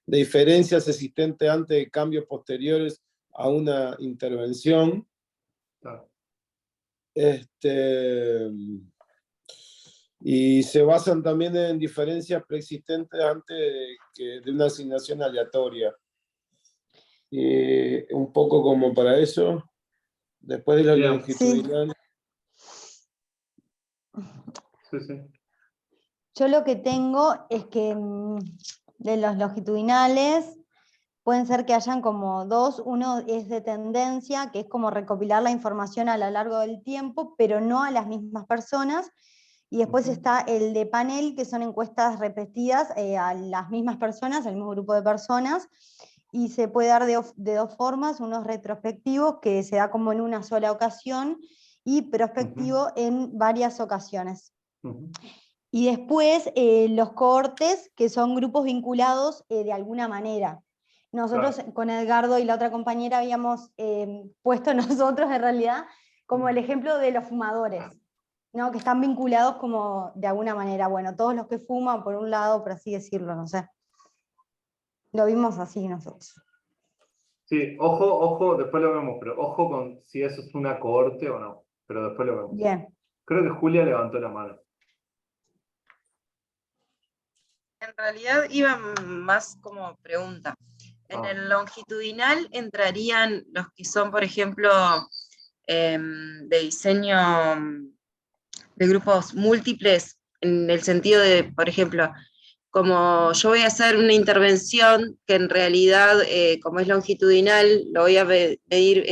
diferencias existentes antes de cambios posteriores a una intervención. Claro. Y se basan también en diferencias preexistentes antes de una asignación aleatoria. Y un poco como para eso, después de la longitudinal. Sí, sí. Yo lo que tengo es que de los longitudinales pueden ser que hayan como dos. Uno es de tendencia, que es como recopilar la información a lo largo del tiempo, pero no a las mismas personas. Y después está el de panel, que son encuestas repetidas a las mismas personas, al mismo grupo de personas, y se puede dar de dos formas: uno es retrospectivo, que se da como en una sola ocasión, y prospectivo en varias ocasiones. Y después los cohortes, que son grupos vinculados de alguna manera. Nosotros con Edgardo y la otra compañera habíamos puesto nosotros en realidad como el ejemplo de los fumadores, ¿no? Que están vinculados como de alguna manera, bueno, todos los que fuman por un lado, por así decirlo, no sé. Lo vimos así nosotros. Sí, ojo, después lo vemos, pero ojo con si eso es una cohorte o no. Pero después lo vemos. Bien. Creo que Julia levantó la mano. En realidad iba más como pregunta. En Ah. el longitudinal entrarían los que son, por ejemplo, de diseño de grupos múltiples, en el sentido de, por ejemplo, como yo voy a hacer una intervención que en realidad, como es longitudinal, lo voy a medir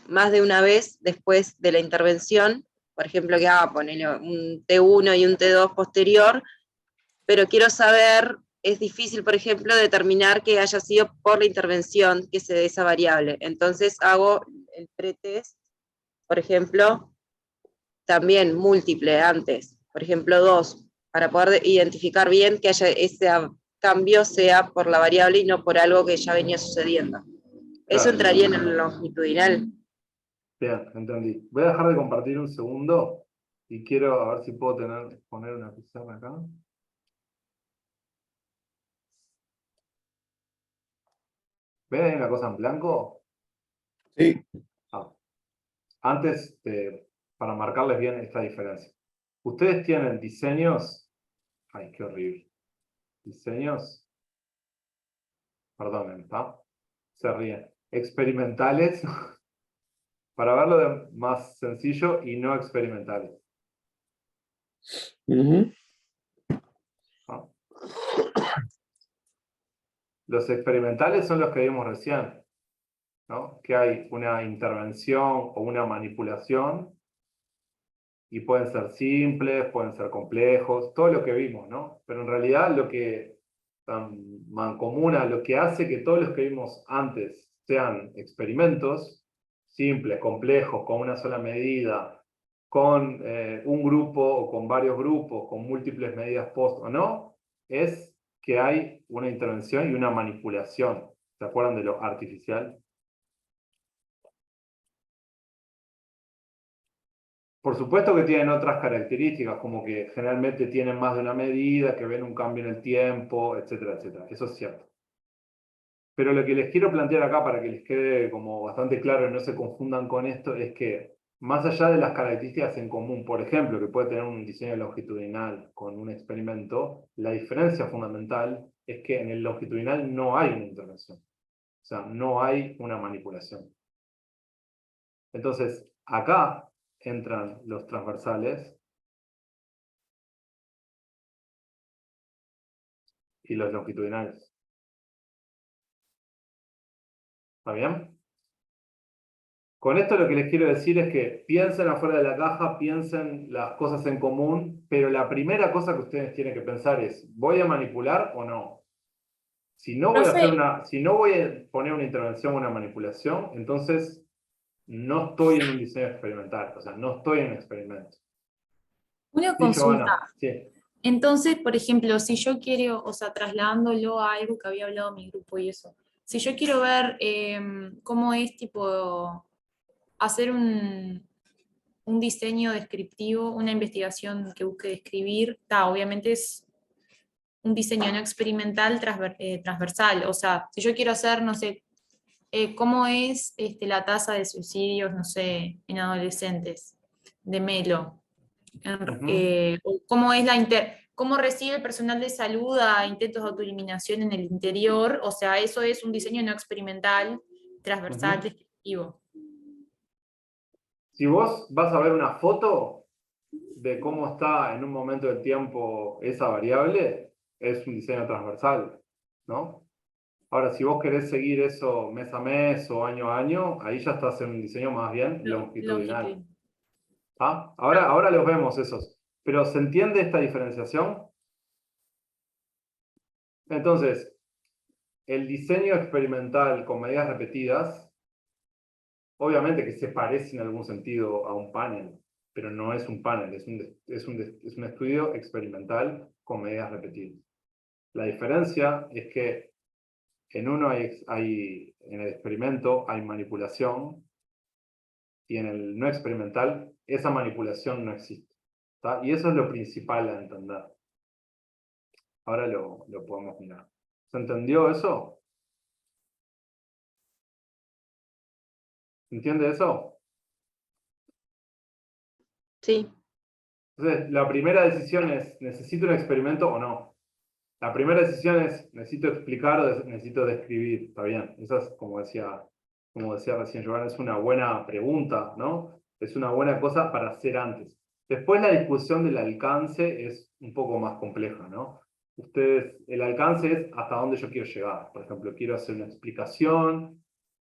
más de una vez después de la intervención, por ejemplo, que haga ponerle un T1 y un T2 posterior, pero quiero saber, es difícil, por ejemplo, determinar que haya sido por la intervención que se dé esa variable. Entonces hago el pretest, por ejemplo, también múltiple antes, por ejemplo 2, para poder identificar bien que haya ese cambio sea por la variable y no por algo que ya venía sucediendo. Eso Claro. entraría en el longitudinal. Bien, entendí. Voy a dejar de compartir un segundo y quiero a ver si puedo poner una pizarra acá. ¿Ven ahí una cosa en blanco? Sí. Ah. Antes, para marcarles bien esta diferencia. Ustedes tienen diseños. Ay, qué horrible. Diseños. Perdonen, ¿está? Se ríen. Experimentales. Para verlo de más sencillo y no experimentales. Ujú. ¿No? Los experimentales son los que vimos recién, ¿no? Que hay una intervención o una manipulación y pueden ser simples, pueden ser complejos, todo lo que vimos, ¿no? Pero en realidad lo que mancomuna, lo que hace que todos los que vimos antes sean experimentos simples, complejos, con una sola medida, con un grupo o con varios grupos, con múltiples medidas post o no, es que hay una intervención y una manipulación. ¿Se acuerdan de lo artificial? Por supuesto que tienen otras características, como que generalmente tienen más de una medida, que ven un cambio en el tiempo, etcétera, etcétera. Eso es cierto. Pero lo que les quiero plantear acá, para que les quede como bastante claro y no se confundan con esto, es que más allá de las características en común, por ejemplo, que puede tener un diseño longitudinal con un experimento, la diferencia fundamental es que en el longitudinal no hay una intervención. O sea, no hay una manipulación. Entonces, acá entran los transversales y los longitudinales. ¿Está bien? Con esto lo que les quiero decir es que piensen afuera de la caja, piensen las cosas en común, pero la primera cosa que ustedes tienen que pensar es, ¿voy a manipular o no? Si no voy a hacer Profe, si no voy a poner una intervención o una manipulación, entonces no estoy en un diseño experimental, o sea, no estoy en un experimento. una Sí, consulta. Giovanna, sí. Entonces, por ejemplo, si yo quiero, o sea, trasladándolo a algo que había hablado mi grupo y eso, si yo quiero ver cómo es tipo hacer un diseño descriptivo, una investigación que busque describir, obviamente es un diseño no experimental transversal, o sea, si yo quiero hacer, no sé, cómo es la tasa de suicidios, no sé, en adolescentes, de Melo. Ujú, O cómo es cómo recibe el personal de salud a intentos de autoeliminación en el interior, o sea, eso es un diseño no experimental, transversal, ujú. descriptivo. Si vos vas a ver una foto de cómo está en un momento del tiempo esa variable, es un diseño transversal, ¿no? Ahora, si vos querés seguir eso mes a mes o año a año, ahí ya estás en un diseño más bien longitudinal. Longitud. ¿Ah? Ahora los vemos esos. Pero ¿se entiende esta diferenciación? Entonces, el diseño experimental con medidas repetidas, obviamente que se parece en algún sentido a un panel, pero no es un panel, es un estudio experimental con medidas repetidas. La diferencia es que en uno en el experimento hay manipulación y en el no experimental esa manipulación no existe. ¿Tá? Y eso es lo principal a entender. Ahora lo podemos mirar. ¿Se entendió eso? ¿Entiende eso? Sí, Entonces, la primera decisión es, ¿necesito un experimento o no? La primera decisión es, ¿necesito explicar o necesito describir? Está bien, esa es, como decía recién Giovanna, es una buena pregunta, ¿no? Es una buena cosa para hacer antes. Después la discusión del alcance es un poco más compleja, ¿no? El alcance es hasta dónde yo quiero llegar. Por ejemplo, quiero hacer una explicación.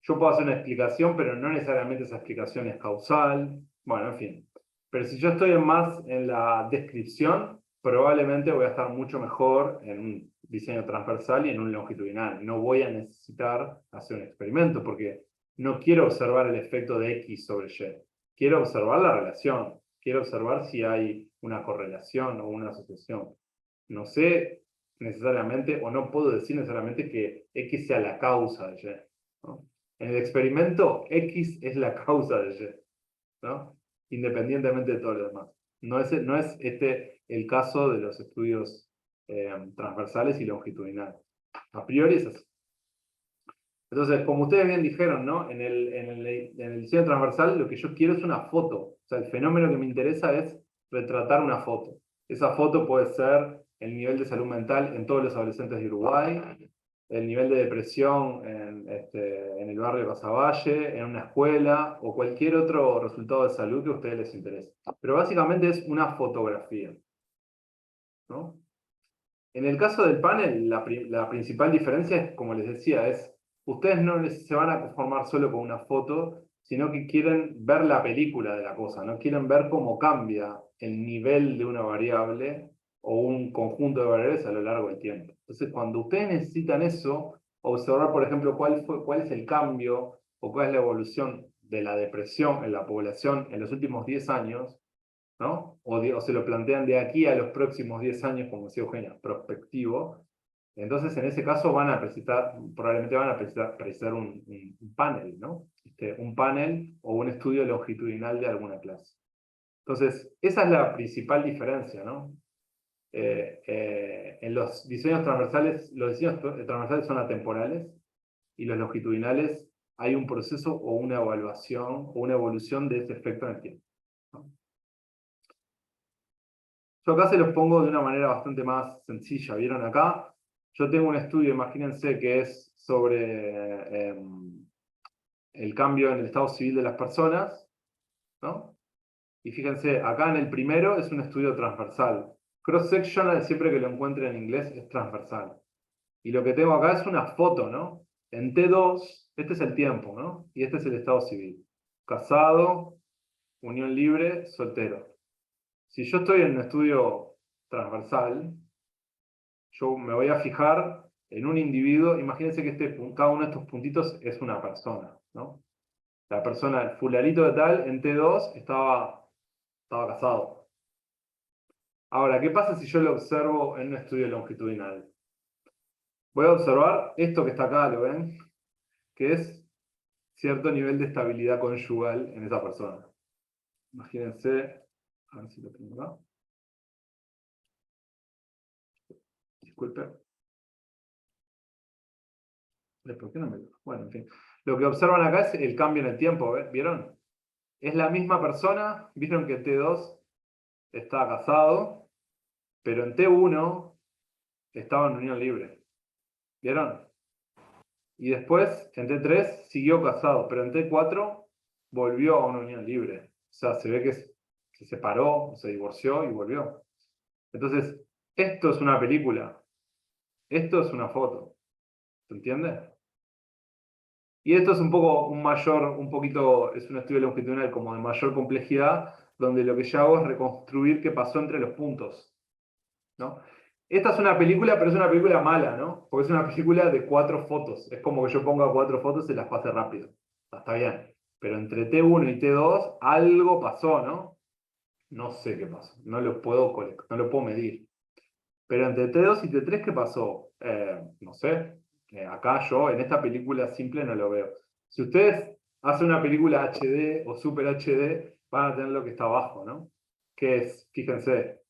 Yo puedo hacer una explicación, pero no necesariamente esa explicación es causal. Bueno, en fin. Pero si yo estoy más en la descripción, probablemente voy a estar mucho mejor en un diseño transversal y en un longitudinal. No voy a necesitar hacer un experimento porque no quiero observar el efecto de X sobre Y. Quiero observar la relación. Quiero observar si hay una correlación o una asociación. No sé necesariamente, o no puedo decir necesariamente que X sea la causa de Y, ¿no? En el experimento, X es la causa de Y, ¿no? Independientemente de todo lo demás. No es este el caso de los estudios transversales y longitudinales. A priori es así. Entonces, como ustedes bien dijeron, ¿no? En el diseño transversal lo que yo quiero es una foto. O sea, el fenómeno que me interesa es retratar una foto. Esa foto puede ser el nivel de salud mental en todos los adolescentes de Uruguay, el nivel de depresión en el barrio de Casaballe, en una escuela o cualquier otro resultado de salud que a ustedes les interese. Pero básicamente es una fotografía, ¿no? En el caso del panel, la principal diferencia es, como les decía, es ustedes no se van a conformar solo con una foto, sino que quieren ver la película de la cosa, no quieren ver cómo cambia el nivel de una variable o un conjunto de variables a lo largo del tiempo. Entonces, cuando ustedes necesitan eso, observar, por ejemplo, cuál es el cambio o cuál es la evolución de la depresión en la población en los últimos 10 años, ¿no? O se lo plantean de aquí a los próximos 10 años, como decía Eugenia, prospectivo. Entonces, en ese caso probablemente van a precisar un panel, ¿no? Un panel o un estudio longitudinal de alguna clase. Entonces, esa es la principal diferencia, ¿no? En los diseños transversales son atemporales y los longitudinales hay un proceso o una evaluación o una evolución de ese efecto en el tiempo, ¿no? Yo acá se los pongo de una manera bastante más sencilla. ¿Vieron acá? Yo tengo un estudio, imagínense, que es sobre el cambio en el estado civil de las personas, ¿no? Y fíjense, acá en el primero es un estudio transversal. Cross-sectional, siempre que lo encuentren en inglés, es transversal. Y lo que tengo acá es una foto, ¿no? En T2, este es el tiempo, ¿no? Y este es el estado civil. Casado, unión libre, soltero. Si yo estoy en un estudio transversal, yo me voy a fijar en un individuo. Imagínense que cada uno de estos puntitos es una persona, ¿no? La persona, el fulanito de tal, en T2 estaba casado. Ahora, ¿qué pasa si yo lo observo en un estudio longitudinal? Voy a observar esto que está acá, ¿lo ven? Que es cierto nivel de estabilidad conyugal en esa persona. Imagínense, a ver si lo tengo acá. Disculpe. ¿Por qué no me... Bueno, en fin. Lo que observan acá es el cambio en el tiempo, ¿vieron? Es la misma persona, vieron que T2 estaba casado, pero en T1 estaba en unión libre. ¿Vieron? Y después, en T3 siguió casado, pero en T4 volvió a una unión libre. O sea, se ve que se separó, se divorció y volvió. Entonces, esto es una película. Esto es una foto. ¿Se entiende? Y esto es es un estudio longitudinal como de mayor complejidad, donde lo que yo hago es reconstruir qué pasó entre los puntos, ¿no? Esta es una película, pero es una película mala, ¿no? Porque es una película de 4 fotos. Es como que yo ponga 4 fotos y las pase rápido. Está bien. Pero entre T1 y T2 algo pasó, ¿no? No sé qué pasó. No lo puedo medir. Pero entre T2 y T3, ¿qué pasó? No sé. Acá yo, en esta película simple, no lo veo. Si ustedes hacen una película HD o Super HD, van a tener lo que está abajo, ¿no? Que es, fíjense,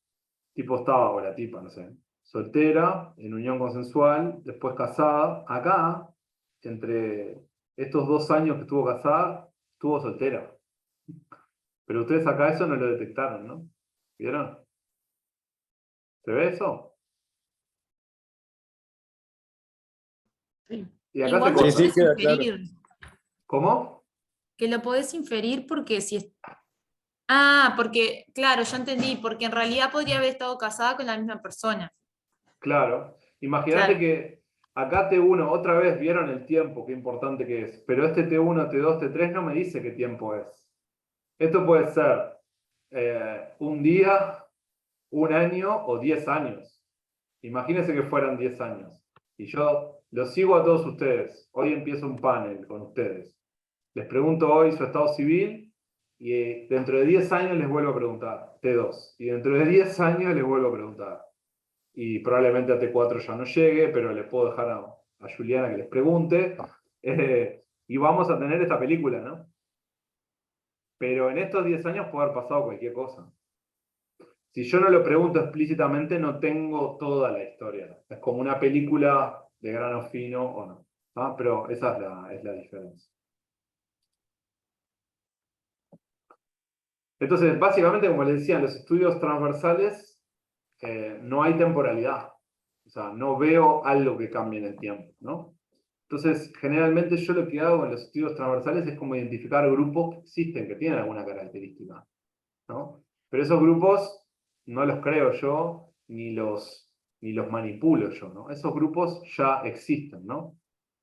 tipo estaba, o la tipa, no sé, soltera, en unión consensual, después casada. Acá, entre estos 2 años que estuvo casada, estuvo soltera. Pero ustedes acá eso no lo detectaron, ¿no? ¿Vieron? ¿Se ve eso? Sí. Y acá Igual se lo Sí, corta. sí, podés queda claro. inferir, ¿Cómo? que lo podés inferir porque si es... Ah, porque, claro, ya entendí, porque en realidad podría haber estado casada con la misma persona. Claro. Imagínate Claro. que acá T1, otra vez vieron el tiempo, qué importante que es. Pero este T1, T2, T3 no me dice qué tiempo es. Esto puede ser un día, un año o 10 años. Imagínense que fueran 10 años. Y yo los sigo a todos ustedes. Hoy empiezo un panel con ustedes. Les pregunto hoy su estado civil y dentro de 10 años les vuelvo a preguntar, T2. Y dentro de 10 años les vuelvo a preguntar. Y probablemente a T4 ya no llegue, pero le puedo dejar a Juliana que les pregunte. Y vamos a tener esta película, ¿no? Pero en estos 10 años puede haber pasado cualquier cosa. Si yo no lo pregunto explícitamente, no tengo toda la historia. Es como una película de grano fino o no. ¿Ah? Pero esa es la diferencia. Entonces, básicamente, como les decía, en los estudios transversales no hay temporalidad. O sea, no veo algo que cambie en el tiempo, ¿no? Entonces, generalmente yo lo que hago en los estudios transversales es como identificar grupos que existen, que tienen alguna característica, ¿no? Pero esos grupos no los creo yo, ni los manipulo yo, ¿no? Esos grupos ya existen, ¿no?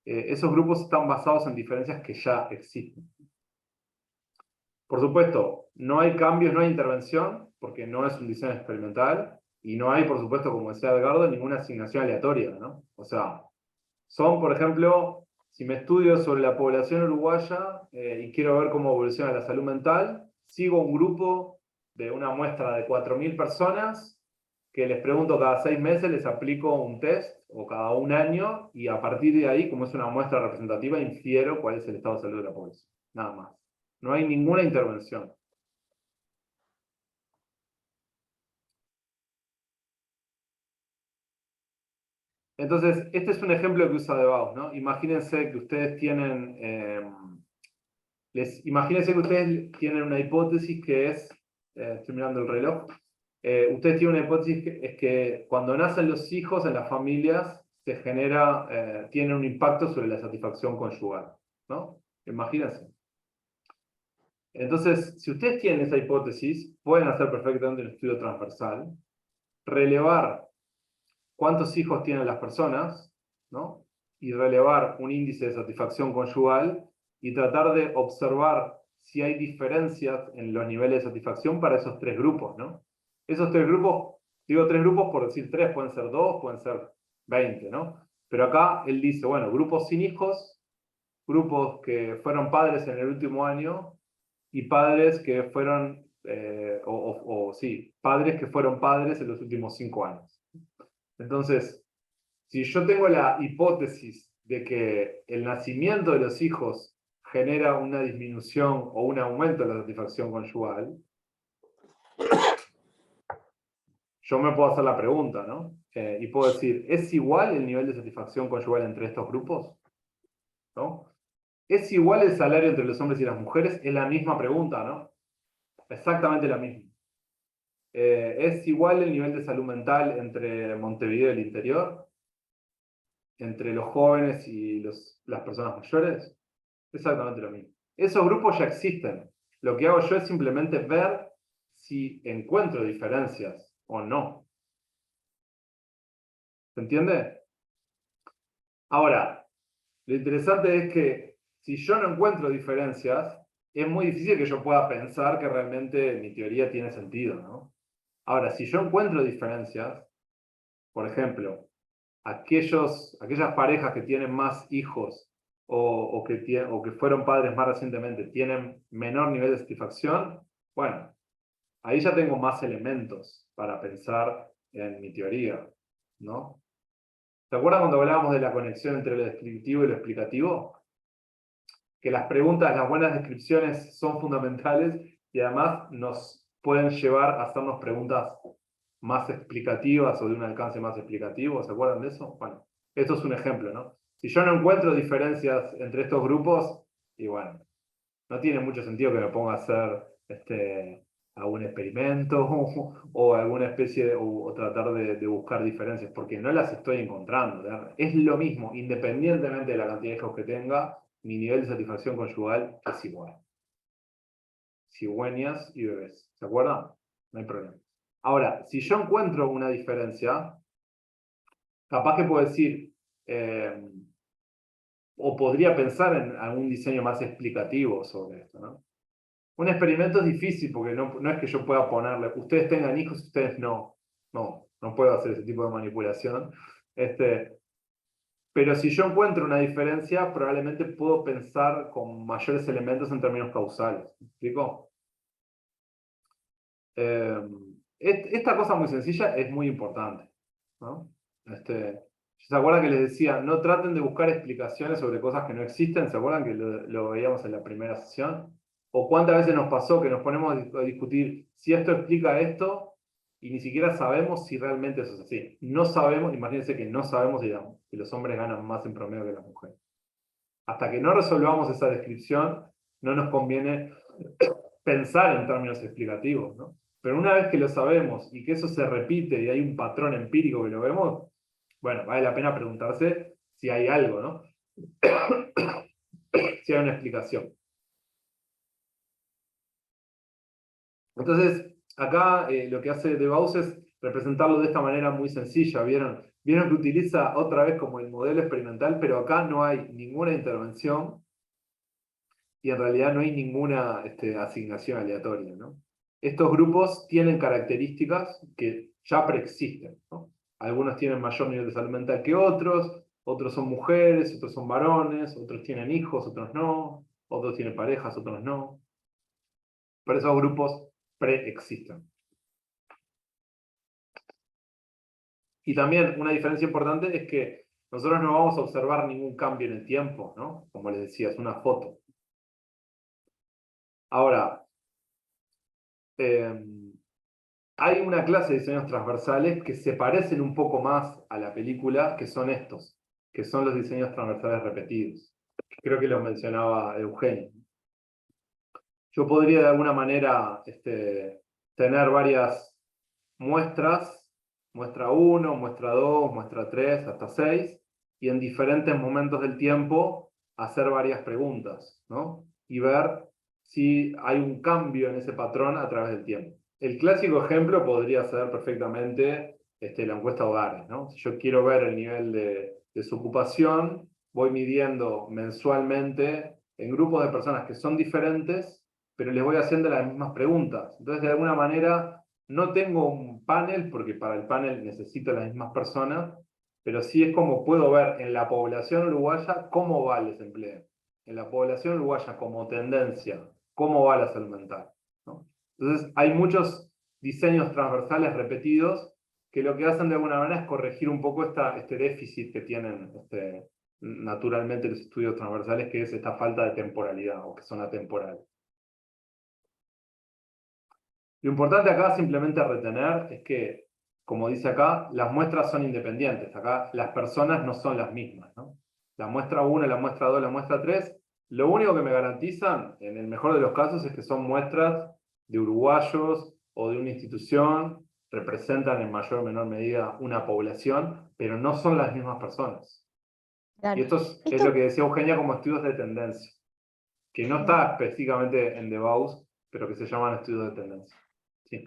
Esos grupos están basados en diferencias que ya existen. Por supuesto, no hay cambios, no hay intervención, porque no es un diseño experimental, y no hay, por supuesto, como decía Edgardo, ninguna asignación aleatoria, ¿no? O sea, son, por ejemplo, si me estudio sobre la población uruguaya y quiero ver cómo evoluciona la salud mental, sigo un grupo de una muestra de 4.000 personas que les pregunto cada 6 meses, les aplico un test o cada un año y a partir de ahí, como es una muestra representativa, infiero cuál es el estado de salud de la población. Nada más. No hay ninguna intervención. Entonces, este es un ejemplo que usa De Bausch, ¿no? Imagínense que ustedes tienen... imagínense que ustedes tienen una hipótesis que es, estoy mirando el reloj, ustedes tienen una hipótesis que es que cuando nacen los hijos en las familias se genera, tiene un impacto sobre la satisfacción conyugal, ¿no? Imagínense. Entonces, si ustedes tienen esa hipótesis, pueden hacer perfectamente un estudio transversal, relevar cuántos hijos tienen las personas, ¿no? Y relevar un índice de satisfacción conyugal y tratar de observar si hay diferencias en los niveles de satisfacción para esos tres grupos, ¿no? Esos tres grupos, digo tres grupos por decir tres, pueden ser dos, pueden ser 20, ¿no? Pero acá él dice, bueno, grupos sin hijos, grupos que fueron padres en el último año y padres que fueron, sí, padres que fueron padres en los últimos 5 años. Entonces, si yo tengo la hipótesis de que el nacimiento de los hijos genera una disminución o un aumento de la satisfacción conyugal, yo me puedo hacer la pregunta, ¿no? Y puedo decir, ¿es igual el nivel de satisfacción conyugal entre estos grupos? ¿No? ¿Es igual el salario entre los hombres y las mujeres? Es la misma pregunta, ¿no? Exactamente la misma. ¿Es igual el nivel de salud mental entre Montevideo y el interior? ¿Entre los jóvenes y las personas mayores? Exactamente lo mismo. Esos grupos ya existen. Lo que hago yo es simplemente ver si encuentro diferencias o no. ¿Se entiende? Ahora, lo interesante es que si yo no encuentro diferencias, es muy difícil que yo pueda pensar que realmente mi teoría tiene sentido, ¿no? Ahora, si yo encuentro diferencias, por ejemplo, aquellas parejas que tienen más hijos o que fueron padres más recientemente tienen menor nivel de satisfacción, bueno, ahí ya tengo más elementos para pensar en mi teoría, ¿no? ¿Se acuerdan cuando hablábamos de la conexión entre lo descriptivo y lo explicativo? Que las preguntas, las buenas descripciones son fundamentales y además nos pueden llevar a hacernos preguntas más explicativas o de un alcance más explicativo. ¿Se acuerdan de eso? Bueno, esto es un ejemplo, ¿no? Si yo no encuentro diferencias entre estos grupos, y bueno, no tiene mucho sentido que me ponga a hacer algún experimento o alguna especie o tratar de buscar diferencias, porque no las estoy encontrando. ¿Verdad? Es lo mismo, independientemente de la cantidad de hijos que tenga, mi nivel de satisfacción conyugal es igual. Cigüeñas y bebés. ¿Se acuerdan? No hay problema. Ahora, si yo encuentro una diferencia, capaz que puedo decir, o podría pensar en algún diseño más explicativo sobre esto, ¿no? Un experimento es difícil porque no es que yo pueda ponerle, ustedes tengan hijos, ustedes no. No puedo hacer ese tipo de manipulación. Pero si yo encuentro una diferencia, probablemente puedo pensar con mayores elementos en términos causales. ¿Me explico? Esta cosa muy sencilla es muy importante, ¿no? ¿Se acuerdan que les decía, no traten de buscar explicaciones sobre cosas que no existen? ¿Se acuerdan que lo veíamos en la primera sesión? ¿O cuántas veces nos pasó que nos ponemos a discutir si esto explica esto y ni siquiera sabemos si realmente eso es así? No sabemos, imagínense que no sabemos si los hombres ganan más en promedio que las mujeres. Hasta que no resolvamos esa descripción, no nos conviene pensar en términos explicativos, ¿no? Pero una vez que lo sabemos y que eso se repite y hay un patrón empírico que lo vemos, bueno, vale la pena preguntarse si hay algo, ¿no? Si hay una explicación. Entonces, acá lo que hace De Bauss es representarlo de esta manera muy sencilla, ¿vieron? Vieron que utiliza otra vez como el modelo experimental, pero acá no hay ninguna intervención y en realidad no hay ninguna asignación aleatoria, ¿no? Estos grupos tienen características que ya preexisten, ¿no? Algunos tienen mayor nivel de salud mental que otros son mujeres, otros son varones, otros tienen hijos, otros no, otros tienen parejas, otros no. Pero esos grupos preexisten. Y también una diferencia importante es que nosotros no vamos a observar ningún cambio en el tiempo, ¿no? Como les decía, es una foto. Ahora, hay una clase de diseños transversales que se parecen un poco más a la película, que son estos, que son los diseños transversales repetidos. Creo que los mencionaba Eugenio. Yo podría de alguna manera tener varias muestras, muestra 1, muestra 2, muestra 3, hasta 6, y en diferentes momentos del tiempo hacer varias preguntas, ¿no? Y ver si hay un cambio en ese patrón a través del tiempo. El clásico ejemplo podría ser perfectamente la encuesta de hogares, ¿no? Si yo quiero ver el nivel de desocupación, voy midiendo mensualmente en grupos de personas que son diferentes, pero les voy haciendo las mismas preguntas. Entonces, de alguna manera, no tengo un panel, porque para el panel necesito las mismas personas, pero sí es como puedo ver en la población uruguaya cómo va el desempleo. En la población uruguaya como tendencia, cómo va la salud mental, ¿no? Entonces, hay muchos diseños transversales repetidos que lo que hacen de alguna manera es corregir un poco este déficit que tienen naturalmente los estudios transversales, que es esta falta de temporalidad, o que son atemporales. Lo importante acá simplemente retener es que, como dice acá, las muestras son independientes. Acá las personas no son las mismas, ¿no? La muestra 1, la muestra 2, la muestra 3, lo único que me garantizan, en el mejor de los casos, es que son muestras de uruguayos o de una institución, representan en mayor o menor medida una población, pero no son las mismas personas. Claro. Y esto es lo que decía Eugenia como estudios de tendencia, que no está específicamente en De Bauss, pero que se llaman estudios de tendencia. Sí.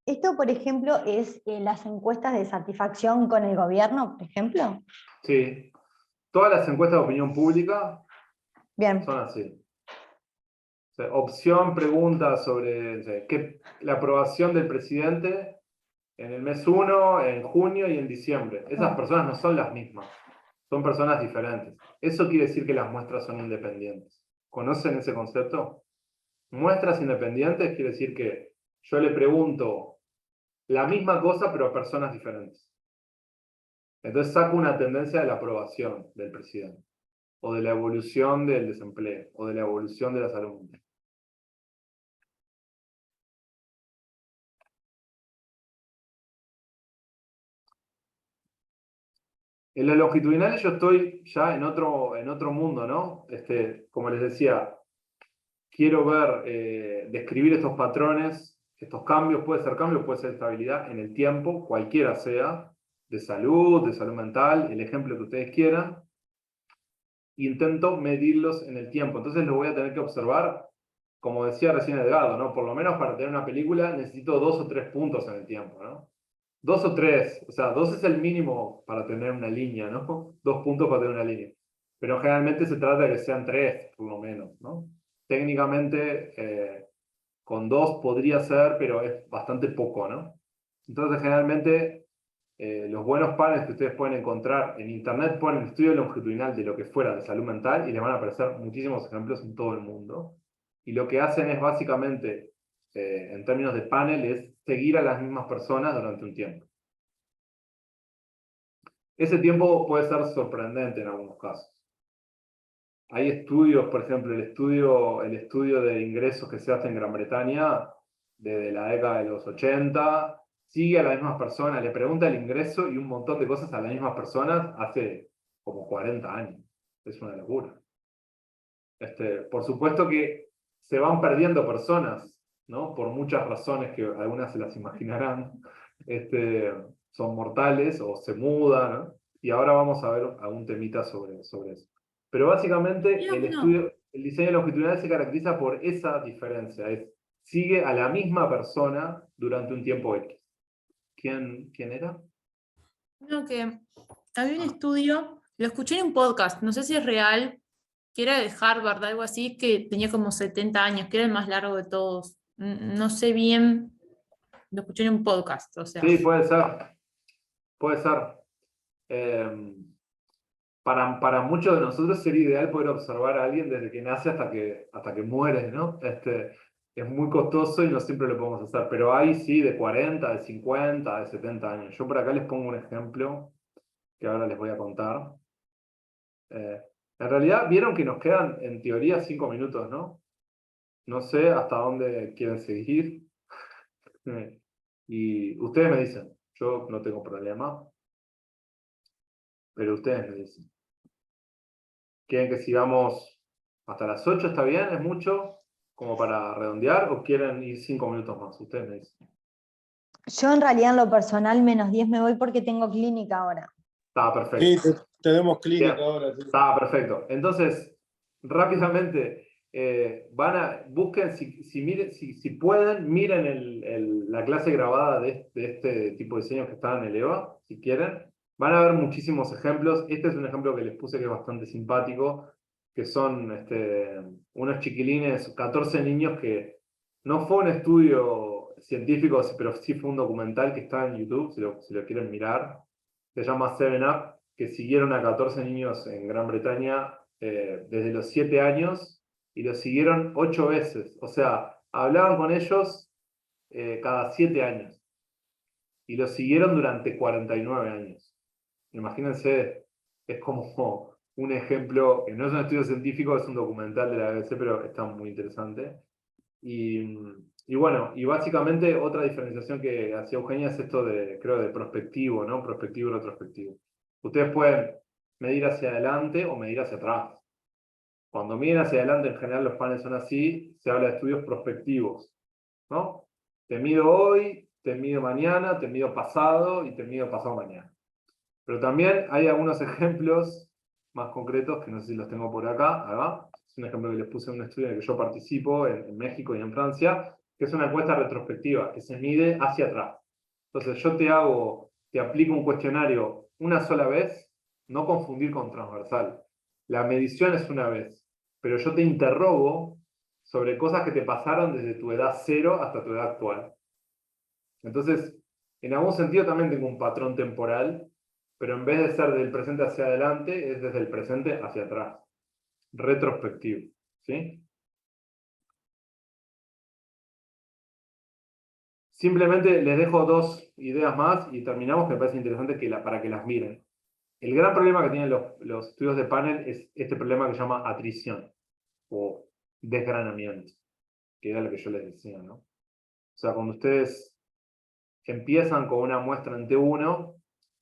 Esto, por ejemplo, es las encuestas de satisfacción con el gobierno, por ejemplo. Sí. Todas las encuestas de opinión pública Bien. son así. O sea, opción, pregunta sobre la aprobación del presidente en el mes 1, en junio y en diciembre. Esas personas no son las mismas. Son personas diferentes. Eso quiere decir que las muestras son independientes. ¿Conocen ese concepto? Muestras independientes quiere decir que yo le pregunto la misma cosa pero a personas diferentes. Entonces saco una tendencia de la aprobación del presidente, o de la evolución del desempleo, o de la evolución de la salud mental. En los longitudinales yo estoy ya en otro mundo, ¿no? Como les decía, quiero ver, describir estos patrones, estos cambios, puede ser estabilidad en el tiempo, cualquiera sea, de salud mental, el ejemplo que ustedes quieran, intento medirlos en el tiempo. Entonces lo voy a tener que observar, como decía recién Edgardo, ¿no? Por lo menos para tener una película necesito 2 o 3 puntos en el tiempo, ¿no? 2 o 3, o sea, 2 es el mínimo para tener una línea, ¿no? 2 puntos para tener una línea. Pero generalmente se trata de que sean 3, por lo menos, ¿no? Técnicamente, con 2 podría ser, pero es bastante poco, ¿no? Entonces, generalmente, los buenos paneles que ustedes pueden encontrar en internet ponen estudio longitudinal de lo que fuera de salud mental y les van a aparecer muchísimos ejemplos en todo el mundo. Y lo que hacen es básicamente, en términos de panel, es seguir a las mismas personas durante un tiempo. Ese tiempo puede ser sorprendente en algunos casos. Hay estudios, por ejemplo, el estudio de ingresos que se hace en Gran Bretaña desde la década de los 80, sigue a las mismas personas, le pregunta el ingreso y un montón de cosas a las mismas personas hace como 40 años. Es una locura. Por supuesto que se van perdiendo personas, ¿no? Por muchas razones que algunas se las imaginarán. Son mortales o se mudan, ¿no? Y ahora vamos a ver algún temita sobre eso. Pero básicamente el diseño longitudinal se caracteriza por esa diferencia, sigue a la misma persona durante un tiempo X. ¿Quién era? No, que había un estudio, lo escuché en un podcast, no sé si es real, que era de Harvard, algo así, que tenía como 70 años, que era el más largo de todos. No sé bien, lo escuché en un podcast, o sea. Sí, puede ser. Puede ser. Para muchos de nosotros sería ideal poder observar a alguien desde que nace hasta que muere, ¿no? Es muy costoso y no siempre lo podemos hacer, pero hay sí de 40, de 50, de 70 años. Yo por acá les pongo un ejemplo que ahora les voy a contar. En realidad vieron que nos quedan en teoría 5 minutos, ¿no? No sé hasta dónde quieren seguir. Y ustedes me dicen, yo no tengo problema, pero ustedes me dicen. ¿Quieren que sigamos hasta las 8? ¿Está bien? ¿Es mucho? ¿Como para redondear? ¿O quieren ir 5 minutos más? Ustedes me dicen. Yo en realidad en lo personal -10 me voy porque tengo clínica ahora. Está perfecto. Sí, tenemos clínica Bien. ahora. Sí. Está perfecto. Entonces, rápidamente, busquen, si pueden, miren la clase grabada de este tipo de diseños que está en el EVA, si quieren. Van a ver muchísimos ejemplos. Este es un ejemplo que les puse que es bastante simpático, que son unos chiquilines, 14 niños que no fue un estudio científico, pero sí fue un documental que está en YouTube, si lo quieren mirar. Se llama 7up, que siguieron a 14 niños en Gran Bretaña desde los 7 años y los siguieron 8 veces. O sea, hablaban con ellos cada 7 años y los siguieron durante 49 años. Imagínense, es como un ejemplo, que no es un estudio científico, es un documental de la BBC, pero está muy interesante. Y bueno, y básicamente otra diferenciación que hacía Eugenia es esto creo, de prospectivo, ¿no? Prospectivo y retrospectivo. Ustedes pueden medir hacia adelante o medir hacia atrás. Cuando miden hacia adelante, en general los paneles son así, se habla de estudios prospectivos, ¿no? Te mido hoy, te mido mañana, te mido pasado y te mido pasado mañana. Pero también hay algunos ejemplos más concretos que no sé si los tengo por acá. Es un ejemplo que les puse en un estudio en el que yo participo en México y en Francia, que es una encuesta retrospectiva, que se mide hacia atrás. Entonces yo te aplico un cuestionario una sola vez, no confundir con transversal. La medición es una vez, pero yo te interrogo sobre cosas que te pasaron desde tu edad 0 hasta tu edad actual. Entonces, en algún sentido también tengo un patrón temporal, pero en vez de ser del presente hacia adelante, es desde el presente hacia atrás. Retrospectivo, ¿sí? Simplemente les dejo 2 ideas más y terminamos, que me parece interesante para que las miren. El gran problema que tienen los estudios de panel es este problema que se llama atrición o desgranamiento, que era lo que yo les decía, ¿no? O sea, cuando ustedes empiezan con una muestra en T1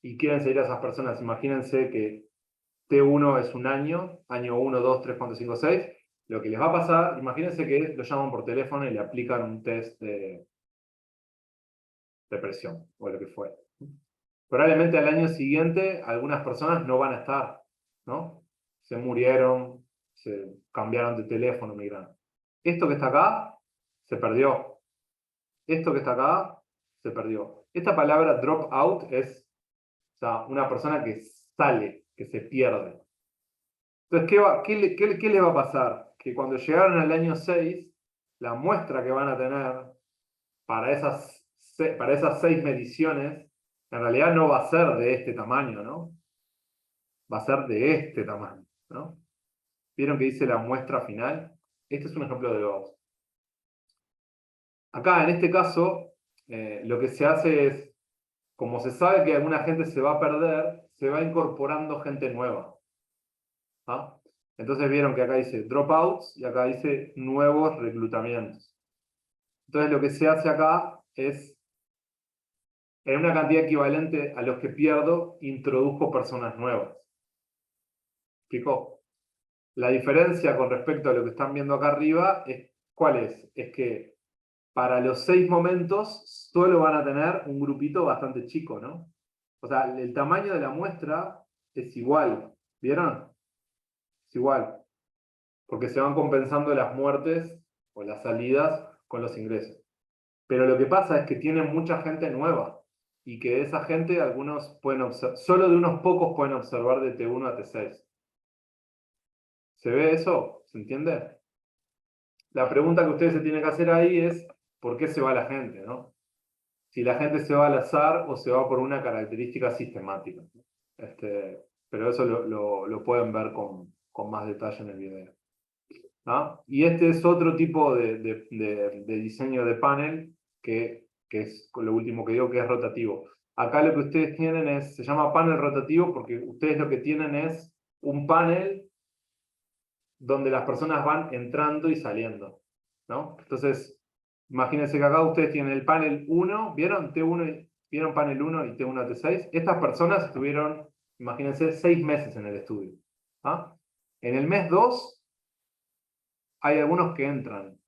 y quieren seguir a esas personas, imagínense que T1 es un año 1, 2, 3, 4, 5, 6, Lo que les va a pasar, imagínense que lo llaman por teléfono y le aplican un test de presión, o lo que fuera. Probablemente al año siguiente algunas personas no van a estar, ¿no? Se murieron, se cambiaron de teléfono, migraron. Esto que está acá, se perdió. Esto que está acá, se perdió. Esta palabra drop out es, o sea, una persona que sale, que se pierde. Entonces, ¿qué le va a pasar? Que cuando llegaron al año 6, la muestra que van a tener para esas 6 mediciones, en realidad no va a ser de este tamaño, ¿no? Va a ser de este tamaño, ¿no? ¿Vieron que dice la muestra final? Este es un ejemplo de Gauss. Acá, en este caso, lo que se hace es, como se sabe que alguna gente se va a perder, se va incorporando gente nueva. ¿Ah? Entonces vieron que acá dice dropouts y acá dice nuevos reclutamientos. Entonces lo que se hace acá es, en una cantidad equivalente a los que pierdo, introduzco personas nuevas. ¿Explicó? La diferencia con respecto a lo que están viendo acá arriba es, ¿cuál es? Es que para los 6 momentos solo van a tener un grupito bastante chico, ¿no? O sea, el tamaño de la muestra es igual. ¿Vieron? Es igual. Porque se van compensando las muertes o las salidas con los ingresos. Pero lo que pasa es que tienen mucha gente nueva y que de esa gente algunos pueden observar, solo de unos pocos pueden observar de T1 a T6. ¿Se ve eso? ¿Se entiende? La pregunta que ustedes se tienen que hacer ahí es ¿por qué se va la gente, ¿no? Si la gente se va al azar o se va por una característica sistemática. Pero eso lo pueden ver con más detalle en el video. ¿Ah? Y este es otro tipo de diseño de panel que es lo último que digo, que es rotativo. Acá lo que ustedes tienen se llama panel rotativo porque ustedes lo que tienen es un panel donde las personas van entrando y saliendo, ¿no? Entonces, imagínense que acá ustedes tienen el panel 1, ¿vieron? ¿Vieron panel 1 y T1 a T6? Estas personas estuvieron, imagínense, 6 meses en el estudio. ¿Ah? En el mes 2 hay algunos que entran,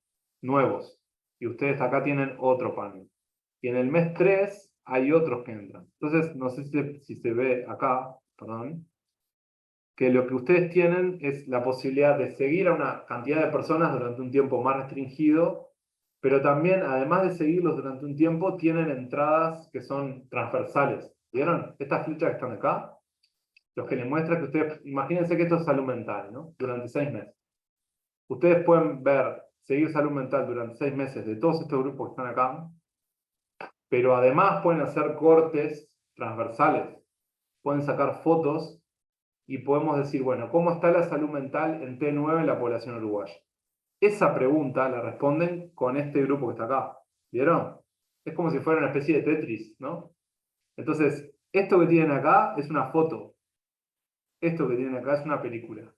nuevos, y ustedes acá tienen otro panel. Y en el mes 3 hay otros que entran. Entonces, no sé si se ve acá, perdón, que lo que ustedes tienen es la posibilidad de seguir a una cantidad de personas durante un tiempo más restringido, pero también, además de seguirlos durante un tiempo, tienen entradas que son transversales. ¿Vieron? Estas flechas que están acá, los que les muestra que ustedes, imagínense que esto es salud mental, ¿no? Durante 6 meses. Ustedes pueden seguir salud mental durante 6 meses de todos estos grupos que están acá, pero además pueden hacer cortes transversales, pueden sacar fotos y podemos decir, bueno, ¿cómo está la salud mental en T9 en la población uruguaya? Esa pregunta la responden con este grupo que está acá. ¿Vieron? Es como si fuera una especie de Tetris, ¿no? Entonces, esto que tienen acá es una foto. Esto que tienen acá es una película.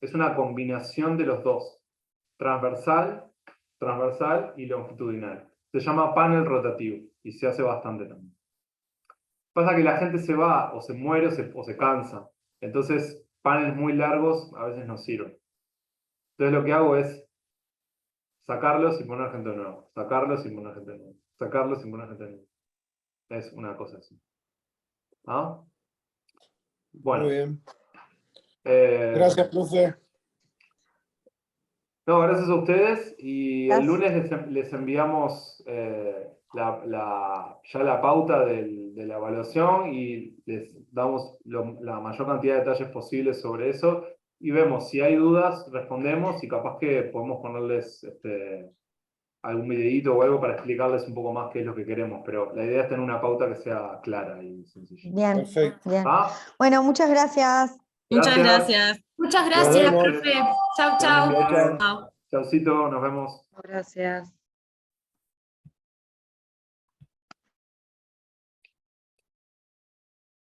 Es una combinación de los dos. Transversal y longitudinal. Se llama panel rotativo y se hace bastante también. Pasa que la gente se va, o se muere, o se cansa. Entonces, paneles muy largos a veces no sirven. Entonces lo que hago es sacarlos y poner gente nueva. Sacarlos y poner gente nueva. Sacarlos y poner gente nueva. Es una cosa así. ¿Ah? Bueno. Muy bien. Gracias, profe. No, gracias a ustedes. Y Gracias. el lunes les enviamos ya la pauta de la evaluación y les damos la mayor cantidad de detalles posibles sobre eso. Y vemos si hay dudas, respondemos y capaz que podemos ponerles algún videíto o algo para explicarles un poco más qué es lo que queremos. Pero la idea es tener una pauta que sea clara y sencilla. Bien, Perfecto. bien. ¿Ah? Bueno, muchas gracias. Muchas gracias. Muchas Nos gracias, vemos. profe. Chau, Que anden chau. bien. Chau. Chaucito, nos vemos. Gracias.